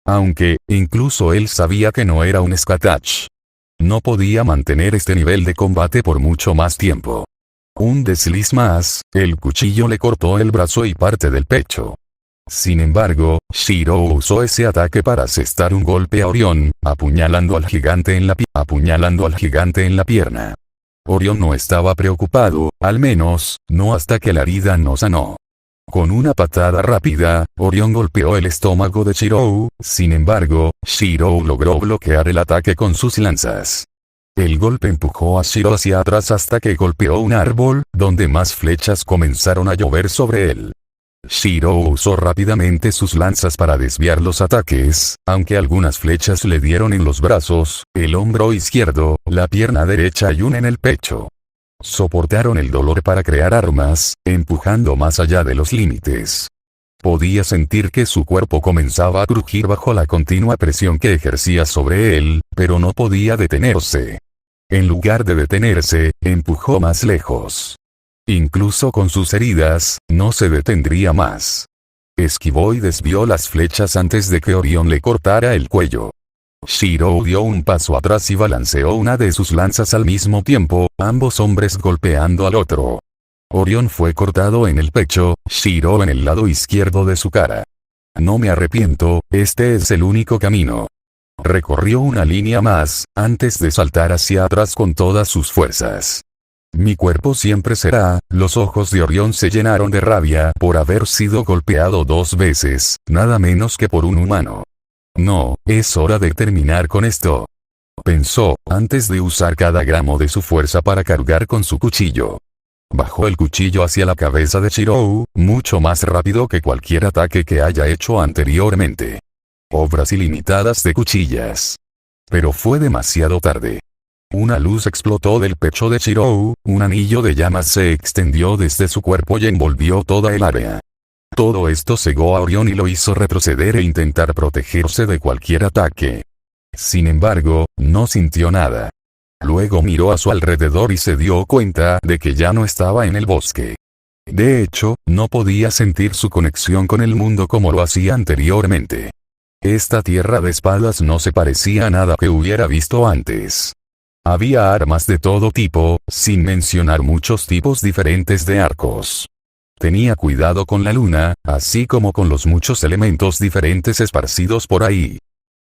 Aunque, incluso él sabía que no era un Skatach. No podía mantener este nivel de combate por mucho más tiempo. Un desliz más, el cuchillo le cortó el brazo y parte del pecho. Sin embargo, Shirou usó ese ataque para asestar un golpe a Orión, apuñalando al gigante en la pierna. Orión no estaba preocupado, al menos, no hasta que la herida no sanó. Con una patada rápida, Orión golpeó el estómago de Shirou, sin embargo, Shirou logró bloquear el ataque con sus lanzas. El golpe empujó a Shirou hacia atrás hasta que golpeó un árbol, donde más flechas comenzaron a llover sobre él. Shiro usó rápidamente sus lanzas para desviar los ataques, aunque algunas flechas le dieron en los brazos, el hombro izquierdo, la pierna derecha y una en el pecho. Soportaron el dolor para crear armas, empujando más allá de los límites. Podía sentir que su cuerpo comenzaba a crujir bajo la continua presión que ejercía sobre él, pero no podía detenerse. En lugar de detenerse, empujó más lejos. Incluso con sus heridas, no se detendría más. Esquivó y desvió las flechas antes de que Orión le cortara el cuello. Shiro dio un paso atrás y balanceó una de sus lanzas al mismo tiempo, ambos hombres golpeando al otro. Orión fue cortado en el pecho, Shiro en el lado izquierdo de su cara. No me arrepiento, este es el único camino. Recorrió una línea más, antes de saltar hacia atrás con todas sus fuerzas. Mi cuerpo siempre será. Los ojos de Orión se llenaron de rabia por haber sido golpeado 2 veces, nada menos que por un humano. No, es hora de terminar con esto. Pensó, antes de usar cada gramo de su fuerza para cargar con su cuchillo. Bajó el cuchillo hacia la cabeza de Shiro, mucho más rápido que cualquier ataque que haya hecho anteriormente. Obras ilimitadas de cuchillas. Pero fue demasiado tarde. Una luz explotó del pecho de Shiro, un anillo de llamas se extendió desde su cuerpo y envolvió toda el área. Todo esto cegó a Orión y lo hizo retroceder e intentar protegerse de cualquier ataque. Sin embargo, no sintió nada. Luego miró a su alrededor y se dio cuenta de que ya no estaba en el bosque. De hecho, no podía sentir su conexión con el mundo como lo hacía anteriormente. Esta tierra de espadas no se parecía a nada que hubiera visto antes. Había armas de todo tipo, sin mencionar muchos tipos diferentes de arcos. Tenía cuidado con la luna, así como con los muchos elementos diferentes esparcidos por ahí.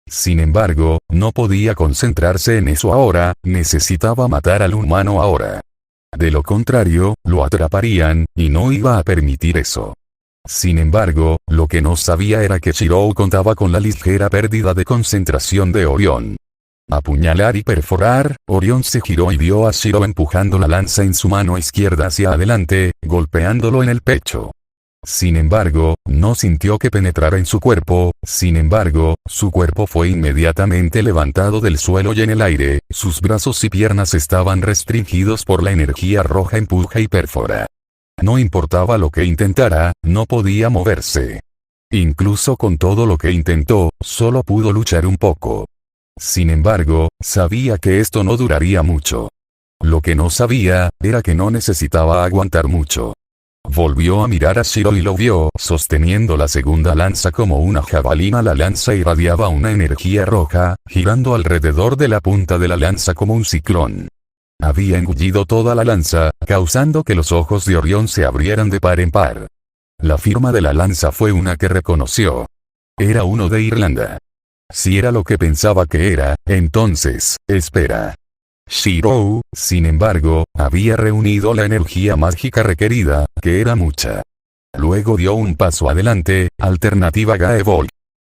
Sin embargo, no podía concentrarse en eso ahora, necesitaba matar al humano ahora. De lo contrario, lo atraparían, y no iba a permitir eso. Sin embargo, lo que no sabía era que Shiro contaba con la ligera pérdida de concentración de Orión. Apuñalar y perforar, Orión se giró y vio a Shiro empujando la lanza en su mano izquierda hacia adelante, golpeándolo en el pecho. Sin embargo, no sintió que penetrara en su cuerpo, sin embargo, su cuerpo fue inmediatamente levantado del suelo y en el aire, sus brazos y piernas estaban restringidos por la energía roja empuja y perfora. No importaba lo que intentara, no podía moverse. Incluso con todo lo que intentó, solo pudo luchar un poco. Sin embargo, sabía que esto no duraría mucho. Lo que no sabía, era que no necesitaba aguantar mucho. Volvió a mirar a Shiro y lo vio, sosteniendo la segunda lanza como una jabalina. La lanza irradiaba una energía roja, girando alrededor de la punta de la lanza como un ciclón. Había engullido toda la lanza, causando que los ojos de Orión se abrieran de par en par. La firma de la lanza fue una que reconoció. Era uno de Irlanda. Si era lo que pensaba que era, entonces, espera. Shiro, sin embargo, había reunido la energía mágica requerida, que era mucha. Luego dio un paso adelante, alternativa Gaevolt.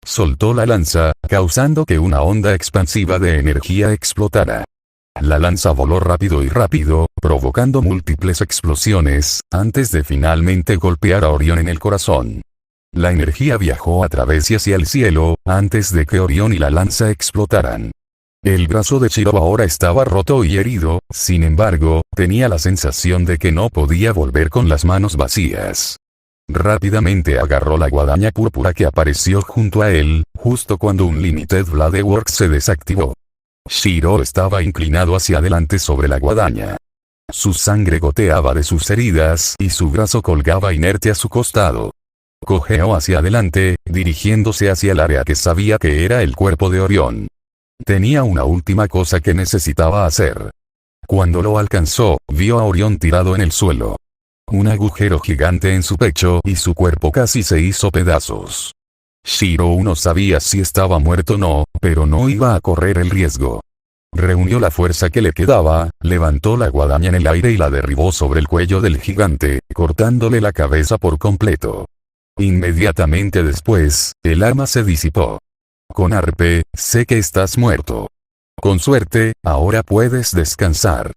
Soltó la lanza, causando que una onda expansiva de energía explotara. La lanza voló rápido, provocando múltiples explosiones, antes de finalmente golpear a Orión en el corazón. La energía viajó a través y hacia el cielo, antes de que Orión y la lanza explotaran. El brazo de Shiro ahora estaba roto y herido, sin embargo, tenía la sensación de que no podía volver con las manos vacías. Rápidamente agarró la guadaña púrpura que apareció junto a él, justo cuando un Limited Blade Works se desactivó. Shiro estaba inclinado hacia adelante sobre la guadaña. Su sangre goteaba de sus heridas y su brazo colgaba inerte a su costado. Cojeó hacia adelante, dirigiéndose hacia el área que sabía que era el cuerpo de Orión. Tenía una última cosa que necesitaba hacer. Cuando lo alcanzó, vio a Orión tirado en el suelo. Un agujero gigante en su pecho y su cuerpo casi se hizo pedazos. Shiro no sabía si estaba muerto o no, pero no iba a correr el riesgo. Reunió la fuerza que le quedaba, levantó la guadaña en el aire y la derribó sobre el cuello del gigante, cortándole la cabeza por completo. Inmediatamente después, el arma se disipó. Con Arpe, sé que estás muerto. Con suerte, ahora puedes descansar.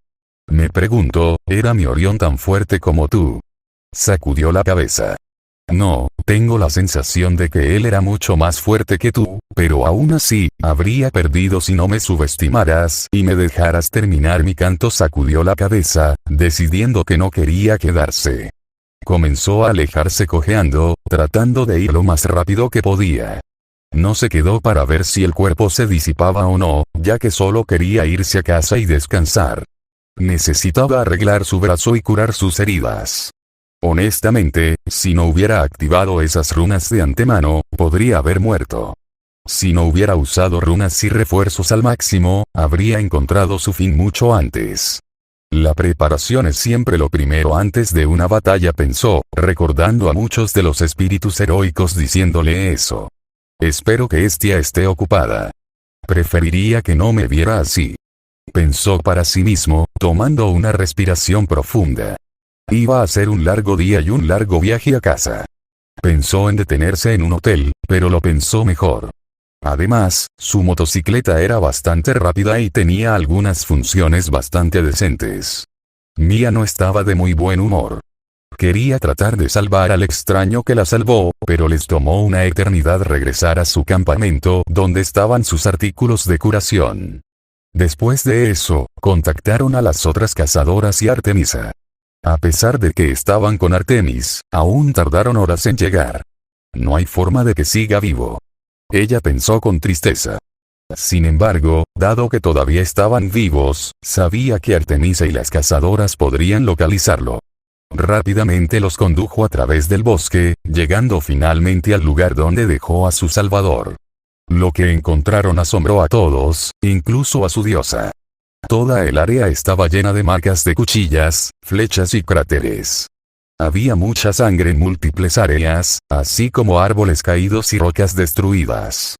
Me pregunto, ¿era mi Orión tan fuerte como tú? Sacudió la cabeza. No, tengo la sensación de que él era mucho más fuerte que tú, pero aún así, habría perdido si no me subestimaras y me dejaras terminar mi canto. Sacudió la cabeza, decidiendo que no quería quedarse. Comenzó a alejarse cojeando, tratando de ir lo más rápido que podía. No se quedó para ver si el cuerpo se disipaba o no, ya que solo quería irse a casa y descansar. Necesitaba arreglar su brazo y curar sus heridas. Honestamente, si no hubiera activado esas runas de antemano, podría haber muerto. Si no hubiera usado runas y refuerzos al máximo, habría encontrado su fin mucho antes. La preparación es siempre lo primero antes de una batalla, pensó, recordando a muchos de los espíritus heroicos diciéndole eso. Espero que Estia esté ocupada. Preferiría que no me viera así. Pensó para sí mismo, tomando una respiración profunda. Iba a ser un largo día y un largo viaje a casa. Pensó en detenerse en un hotel, pero lo pensó mejor. Además, su motocicleta era bastante rápida y tenía algunas funciones bastante decentes. Mia no estaba de muy buen humor. Quería tratar de salvar al extraño que la salvó, pero les tomó una eternidad regresar a su campamento donde estaban sus artículos de curación. Después de eso, contactaron a las otras cazadoras y Artemisa. A pesar de que estaban con Artemis, aún tardaron horas en llegar. No hay forma de que siga vivo. Ella pensó con tristeza. Sin embargo, dado que todavía estaban vivos, sabía que Artemisa y las cazadoras podrían localizarlo. Rápidamente los condujo a través del bosque, llegando finalmente al lugar donde dejó a su salvador. Lo que encontraron asombró a todos, incluso a su diosa. Toda el área estaba llena de marcas de cuchillas, flechas y cráteres. Había mucha sangre en múltiples áreas, así como árboles caídos y rocas destruidas.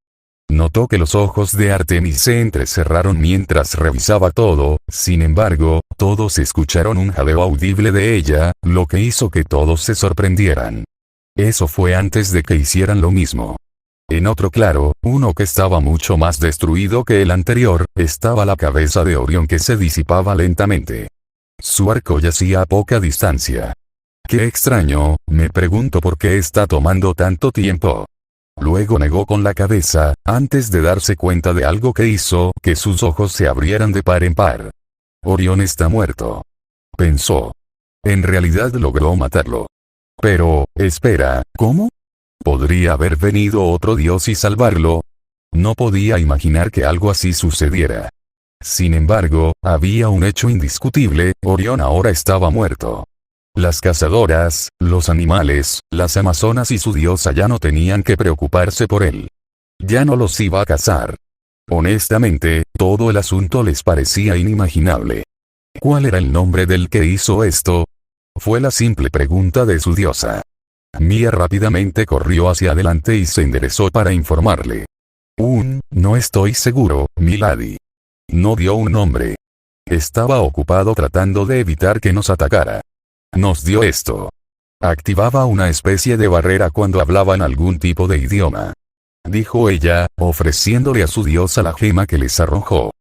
Notó que los ojos de Artemis se entrecerraron mientras revisaba todo, sin embargo, todos escucharon un jadeo audible de ella, lo que hizo que todos se sorprendieran. Eso fue antes de que hicieran lo mismo. En otro claro, uno que estaba mucho más destruido que el anterior, estaba la cabeza de Orión que se disipaba lentamente. Su arco yacía a poca distancia. Qué extraño, me pregunto por qué está tomando tanto tiempo. Luego negó con la cabeza, antes de darse cuenta de algo que hizo que sus ojos se abrieran de par en par. Orión está muerto. Pensó. En realidad logró matarlo. Pero, espera, ¿cómo? ¿Podría haber venido otro dios y salvarlo? No podía imaginar que algo así sucediera. Sin embargo, había un hecho indiscutible, Orión ahora estaba muerto. Las cazadoras, los animales, las amazonas y su diosa ya no tenían que preocuparse por él. Ya no los iba a cazar. Honestamente, todo el asunto les parecía inimaginable. ¿Cuál era el nombre del que hizo esto? Fue la simple pregunta de su diosa. Mia rápidamente corrió hacia adelante y se enderezó para informarle. No estoy seguro, milady. No dio un nombre. Estaba ocupado tratando de evitar que nos atacara. Nos dio esto. Activaba una especie de barrera cuando hablaban algún tipo de idioma. Dijo ella, ofreciéndole a su diosa la gema que les arrojó.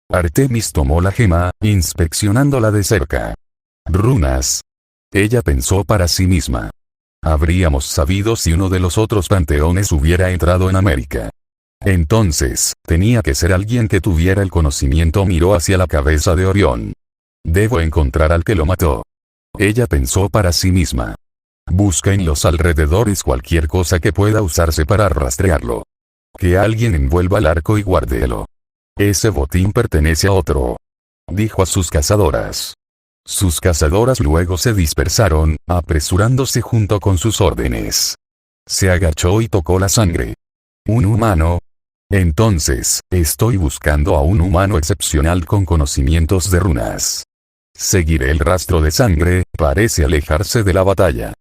Artemis tomó la gema, inspeccionándola de cerca. Runas. Ella pensó para sí misma. Habríamos sabido si uno de los otros panteones hubiera entrado en América. Entonces, tenía que ser alguien que tuviera el conocimiento. Miró hacia la cabeza de Orión. Debo encontrar al que lo mató. Ella pensó para sí misma. Busca en los alrededores cualquier cosa que pueda usarse para rastrearlo. Que alguien envuelva el arco y guárdelo. Ese botín pertenece a otro. Dijo a sus cazadoras. Sus cazadoras luego se dispersaron, apresurándose junto con sus órdenes. Se agachó y tocó la sangre. ¿Un humano? Entonces, estoy buscando a un humano excepcional con conocimientos de runas. Seguiré el rastro de sangre, parece alejarse de la batalla.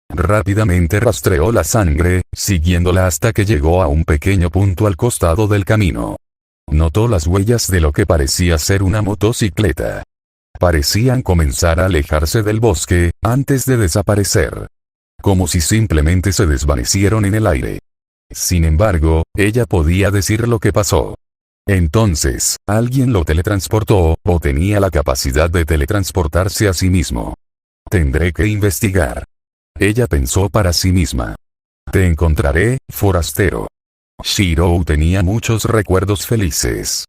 Rápidamente rastreó la sangre, siguiéndola hasta que llegó a un pequeño punto al costado del camino. Notó las huellas de lo que parecía ser una motocicleta. Parecían comenzar a alejarse del bosque, antes de desaparecer. Como si simplemente se desvanecieron en el aire. Sin embargo, ella podía decir lo que pasó. Entonces, alguien lo teletransportó, o tenía la capacidad de teletransportarse a sí mismo. Tendré que investigar. Ella pensó para sí misma. Te encontraré, forastero. Shirou tenía muchos recuerdos felices.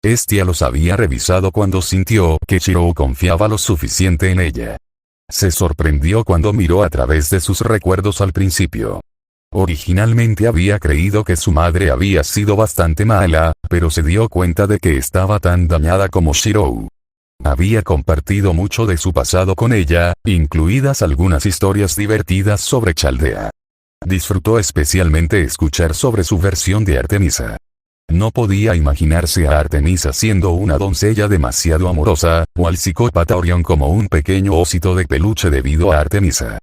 Estia los había revisado cuando sintió que Shirou confiaba lo suficiente en ella. Se sorprendió cuando miró a través de sus recuerdos al principio. Originalmente había creído que su madre había sido bastante mala, pero se dio cuenta de que estaba tan dañada como Shirou. Había compartido mucho de su pasado con ella, incluidas algunas historias divertidas sobre Chaldea. Disfrutó especialmente escuchar sobre su versión de Artemisa. No podía imaginarse a Artemisa siendo una doncella demasiado amorosa, o al psicópata Orión como un pequeño osito de peluche debido a Artemisa.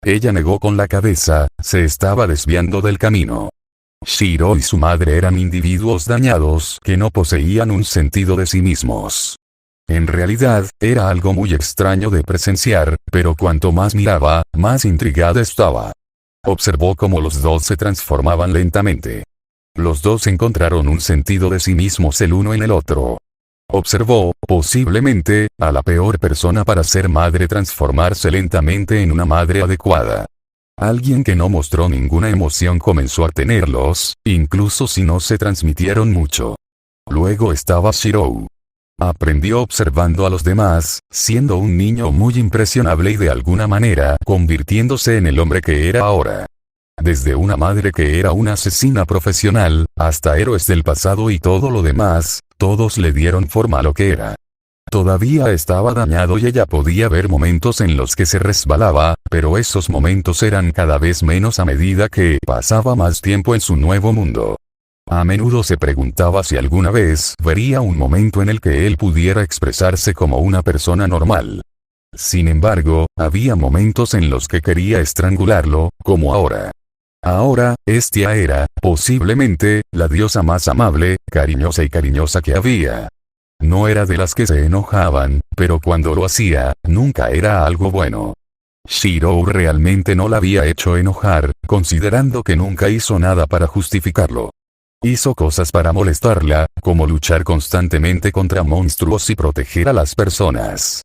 Ella negó con la cabeza, se estaba desviando del camino. Shiro y su madre eran individuos dañados que no poseían un sentido de sí mismos. En realidad, era algo muy extraño de presenciar, pero cuanto más miraba, más intrigada estaba. Observó cómo los dos se transformaban lentamente. Los dos encontraron un sentido de sí mismos el uno en el otro. Observó, posiblemente, a la peor persona para ser madre transformarse lentamente en una madre adecuada. Alguien que no mostró ninguna emoción comenzó a tenerlos, incluso si no se transmitieron mucho. Luego estaba Shirou. Aprendió observando a los demás, siendo un niño muy impresionable y de alguna manera convirtiéndose en el hombre que era ahora. Desde una madre que era una asesina profesional, hasta héroes del pasado y todo lo demás, todos le dieron forma a lo que era. Todavía estaba dañado y ella podía ver momentos en los que se resbalaba, pero esos momentos eran cada vez menos a medida que pasaba más tiempo en su nuevo mundo. A menudo se preguntaba si alguna vez vería un momento en el que él pudiera expresarse como una persona normal. Sin embargo, había momentos en los que quería estrangularlo, como ahora. Ahora, Estia era, posiblemente, la diosa más amable, cariñosa que había. No era de las que se enojaban, pero cuando lo hacía, nunca era algo bueno. Shirou realmente no la había hecho enojar, considerando que nunca hizo nada para justificarlo. Hizo cosas para molestarla, como luchar constantemente contra monstruos y proteger a las personas.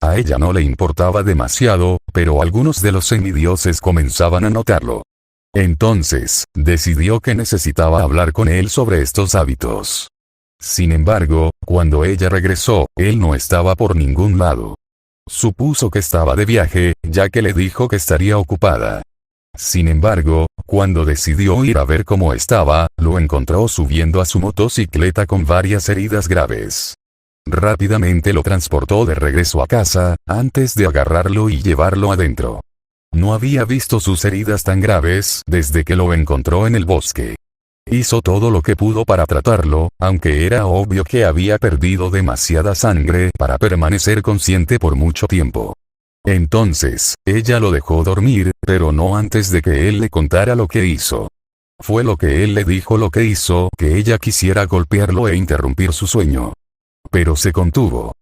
A ella no le importaba demasiado, pero algunos de los semidioses comenzaban a notarlo. Entonces, decidió que necesitaba hablar con él sobre estos hábitos. Sin embargo, cuando ella regresó, él no estaba por ningún lado. Supuso que estaba de viaje, ya que le dijo que estaría ocupada. Sin embargo, cuando decidió ir a ver cómo estaba, lo encontró subiendo a su motocicleta con varias heridas graves. Rápidamente lo transportó de regreso a casa, antes de agarrarlo y llevarlo adentro. No había visto sus heridas tan graves desde que lo encontró en el bosque. Hizo todo lo que pudo para tratarlo, aunque era obvio que había perdido demasiada sangre para permanecer consciente por mucho tiempo. Entonces, ella lo dejó dormir, pero no antes de que él le contara lo que hizo. Fue lo que él le dijo lo que hizo que ella quisiera golpearlo e interrumpir su sueño. Pero se contuvo.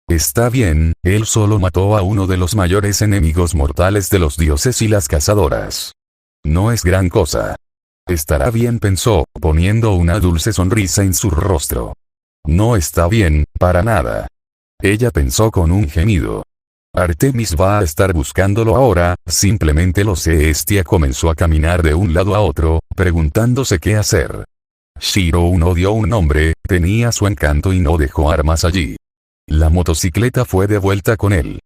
Está bien, él solo mató a uno de los mayores enemigos mortales de los dioses y las cazadoras. No es gran cosa. Estará bien, pensó, poniendo una dulce sonrisa en su rostro. No está bien, para nada. Ella pensó con un gemido. Artemis va a estar buscándolo ahora, simplemente lo sé. Estia comenzó a caminar de un lado a otro, preguntándose qué hacer. Shirou no dio un nombre, tenía su encanto y no dejó armas allí. La motocicleta fue de vuelta con él.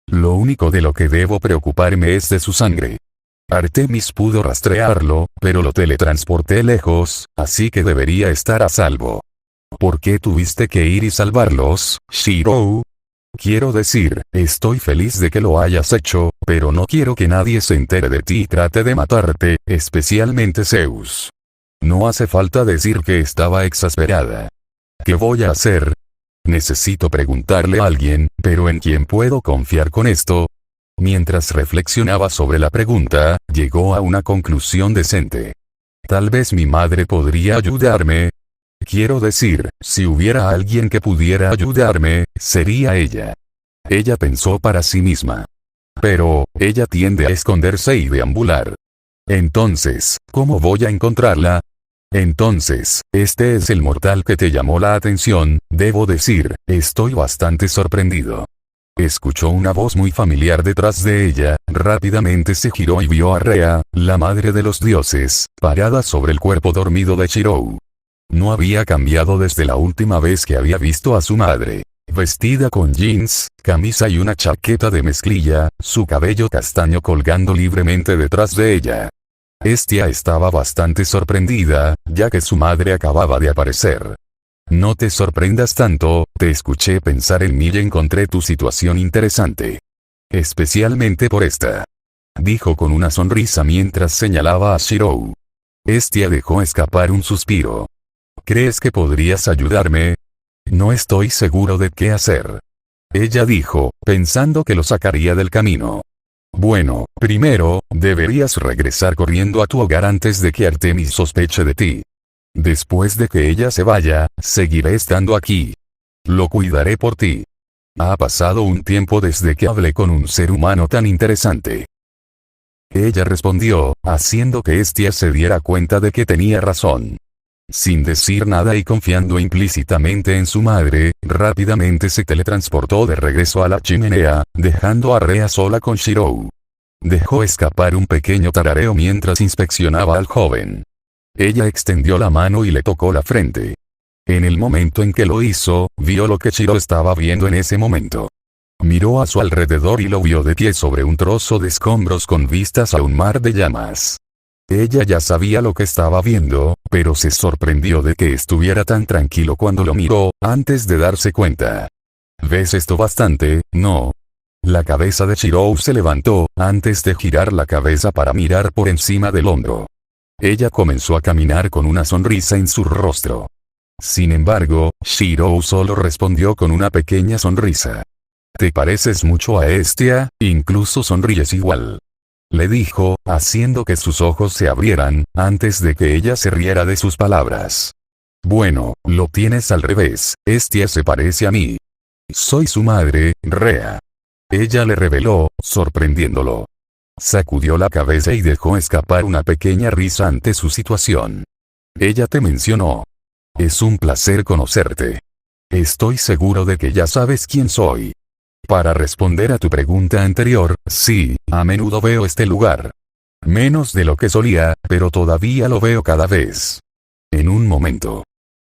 Lo único de lo que debo preocuparme es de su sangre. Artemis pudo rastrearlo, pero lo teletransporté lejos, así que debería estar a salvo. ¿Por qué tuviste que ir y salvarlos, Shirou? Quiero decir, estoy feliz de que lo hayas hecho, pero no quiero que nadie se entere de ti y trate de matarte, especialmente Zeus. No hace falta decir que estaba exasperada. ¿Qué voy a hacer? Necesito preguntarle a alguien, pero ¿en quién puedo confiar con esto? Mientras reflexionaba sobre la pregunta, llegó a una conclusión decente. Tal vez mi madre podría ayudarme. Quiero decir, si hubiera alguien que pudiera ayudarme, sería ella. Ella pensó para sí misma. Pero, ella tiende a esconderse y deambular. Entonces, ¿cómo voy a encontrarla? Entonces, este es el mortal que te llamó la atención, debo decir, estoy bastante sorprendido. Escuchó una voz muy familiar detrás de ella, rápidamente se giró y vio a Rea, la madre de los dioses, parada sobre el cuerpo dormido de Shirou. No había cambiado desde la última vez que había visto a su madre. Vestida con jeans, camisa y una chaqueta de mezclilla, su cabello castaño colgando libremente detrás de ella. Estia estaba bastante sorprendida, ya que su madre acababa de aparecer. No te sorprendas tanto, te escuché pensar en mí y encontré tu situación interesante. Especialmente por esta. Dijo con una sonrisa mientras señalaba a Shirou. Estia dejó escapar un suspiro. ¿Crees que podrías ayudarme? No estoy seguro de qué hacer. Ella dijo, pensando que lo sacaría del camino. Bueno, primero, deberías regresar corriendo a tu hogar antes de que Artemis sospeche de ti. Después de que ella se vaya, seguiré estando aquí. Lo cuidaré por ti. Ha pasado un tiempo desde que hablé con un ser humano tan interesante. Ella respondió, haciendo que Estia se diera cuenta de que tenía razón. Sin decir nada y confiando implícitamente en su madre, rápidamente se teletransportó de regreso a la chimenea, dejando a Rea sola con Shirou. Dejó escapar un pequeño tarareo mientras inspeccionaba al joven. Ella extendió la mano y le tocó la frente. En el momento en que lo hizo, vio lo que Shirou estaba viendo en ese momento. Miró a su alrededor y lo vio de pie sobre un trozo de escombros con vistas a un mar de llamas. Ella ya sabía lo que estaba viendo, pero se sorprendió de que estuviera tan tranquilo cuando lo miró, antes de darse cuenta. ¿Ves esto bastante, no? La cabeza de Shirou se levantó, antes de girar la cabeza para mirar por encima del hombro. Ella comenzó a caminar con una sonrisa en su rostro. Sin embargo, Shirou solo respondió con una pequeña sonrisa. Te pareces mucho a Estia, incluso sonríes igual. Le dijo, haciendo que sus ojos se abrieran, antes de que ella se riera de sus palabras. Bueno, lo tienes al revés, Estia se parece a mí. Soy su madre, Rea. Ella le reveló, sorprendiéndolo. Sacudió la cabeza y dejó escapar una pequeña risa ante su situación. Ella te mencionó. Es un placer conocerte. Estoy seguro de que ya sabes quién soy. Para responder a tu pregunta anterior, sí, a menudo veo este lugar. Menos de lo que solía, pero todavía lo veo cada vez. En un momento.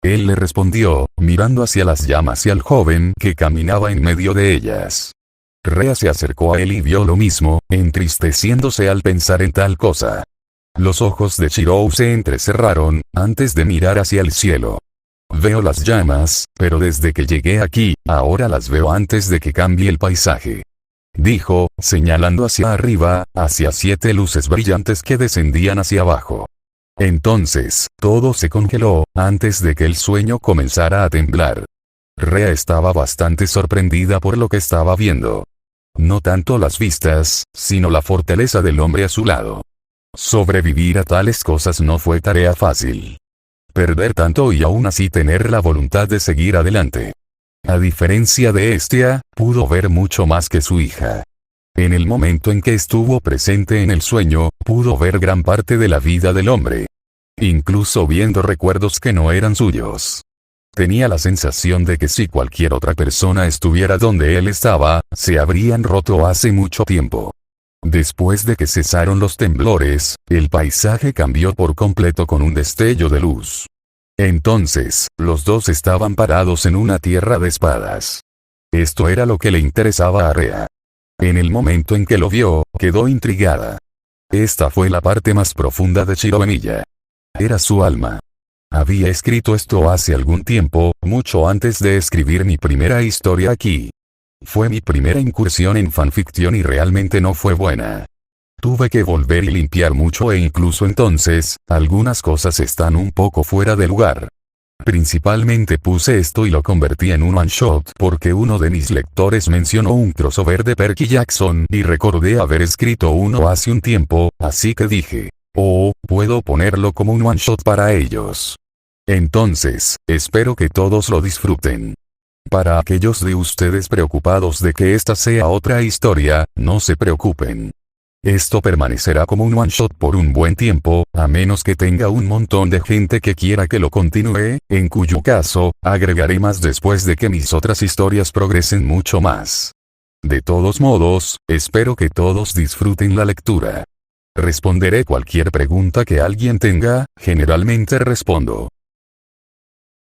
Él le respondió, mirando hacia las llamas y al joven que caminaba en medio de ellas. Rea se acercó a él y vio lo mismo, entristeciéndose al pensar en tal cosa. Los ojos de Shirou se entrecerraron, antes de mirar hacia el cielo. Veo las llamas, pero desde que llegué aquí, ahora las veo antes de que cambie el paisaje. Dijo, señalando hacia arriba, hacia 7 luces brillantes que descendían hacia abajo. Entonces, todo se congeló, antes de que el sueño comenzara a temblar. Rea estaba bastante sorprendida por lo que estaba viendo. No tanto las vistas, sino la fortaleza del hombre a su lado. Sobrevivir a tales cosas no fue tarea fácil. Perder tanto y aún así tener la voluntad de seguir adelante. A diferencia de Estia, pudo ver mucho más que su hija. En el momento en que estuvo presente en el sueño, pudo ver gran parte de la vida del hombre. Incluso viendo recuerdos que no eran suyos. Tenía la sensación de que si cualquier otra persona estuviera donde él estaba, se habrían roto hace mucho tiempo. Después de que cesaron los temblores, el paisaje cambió por completo con un destello de luz. Entonces, los dos estaban parados en una tierra de espadas. Esto era lo que le interesaba a Rea. En el momento en que lo vio, quedó intrigada. Esta fue la parte más profunda de Shiroemiya. Era su alma. Había escrito esto hace algún tiempo, mucho antes de escribir mi primera historia aquí. Fue mi primera incursión en fanficción y realmente no fue buena. Tuve que volver y limpiar mucho e incluso entonces, algunas cosas están un poco fuera de lugar. Principalmente puse esto y lo convertí en un one shot porque uno de mis lectores mencionó un crossover de Perky Jackson y recordé haber escrito uno hace un tiempo, así que dije, oh, puedo ponerlo como un one shot para ellos. Entonces, espero que todos lo disfruten. Para aquellos de ustedes preocupados de que esta sea otra historia, no se preocupen. Esto permanecerá como un one shot por un buen tiempo, a menos que tenga un montón de gente que quiera que lo continúe, en cuyo caso, agregaré más después de que mis otras historias progresen mucho más. De todos modos, espero que todos disfruten la lectura. Responderé cualquier pregunta que alguien tenga, generalmente respondo.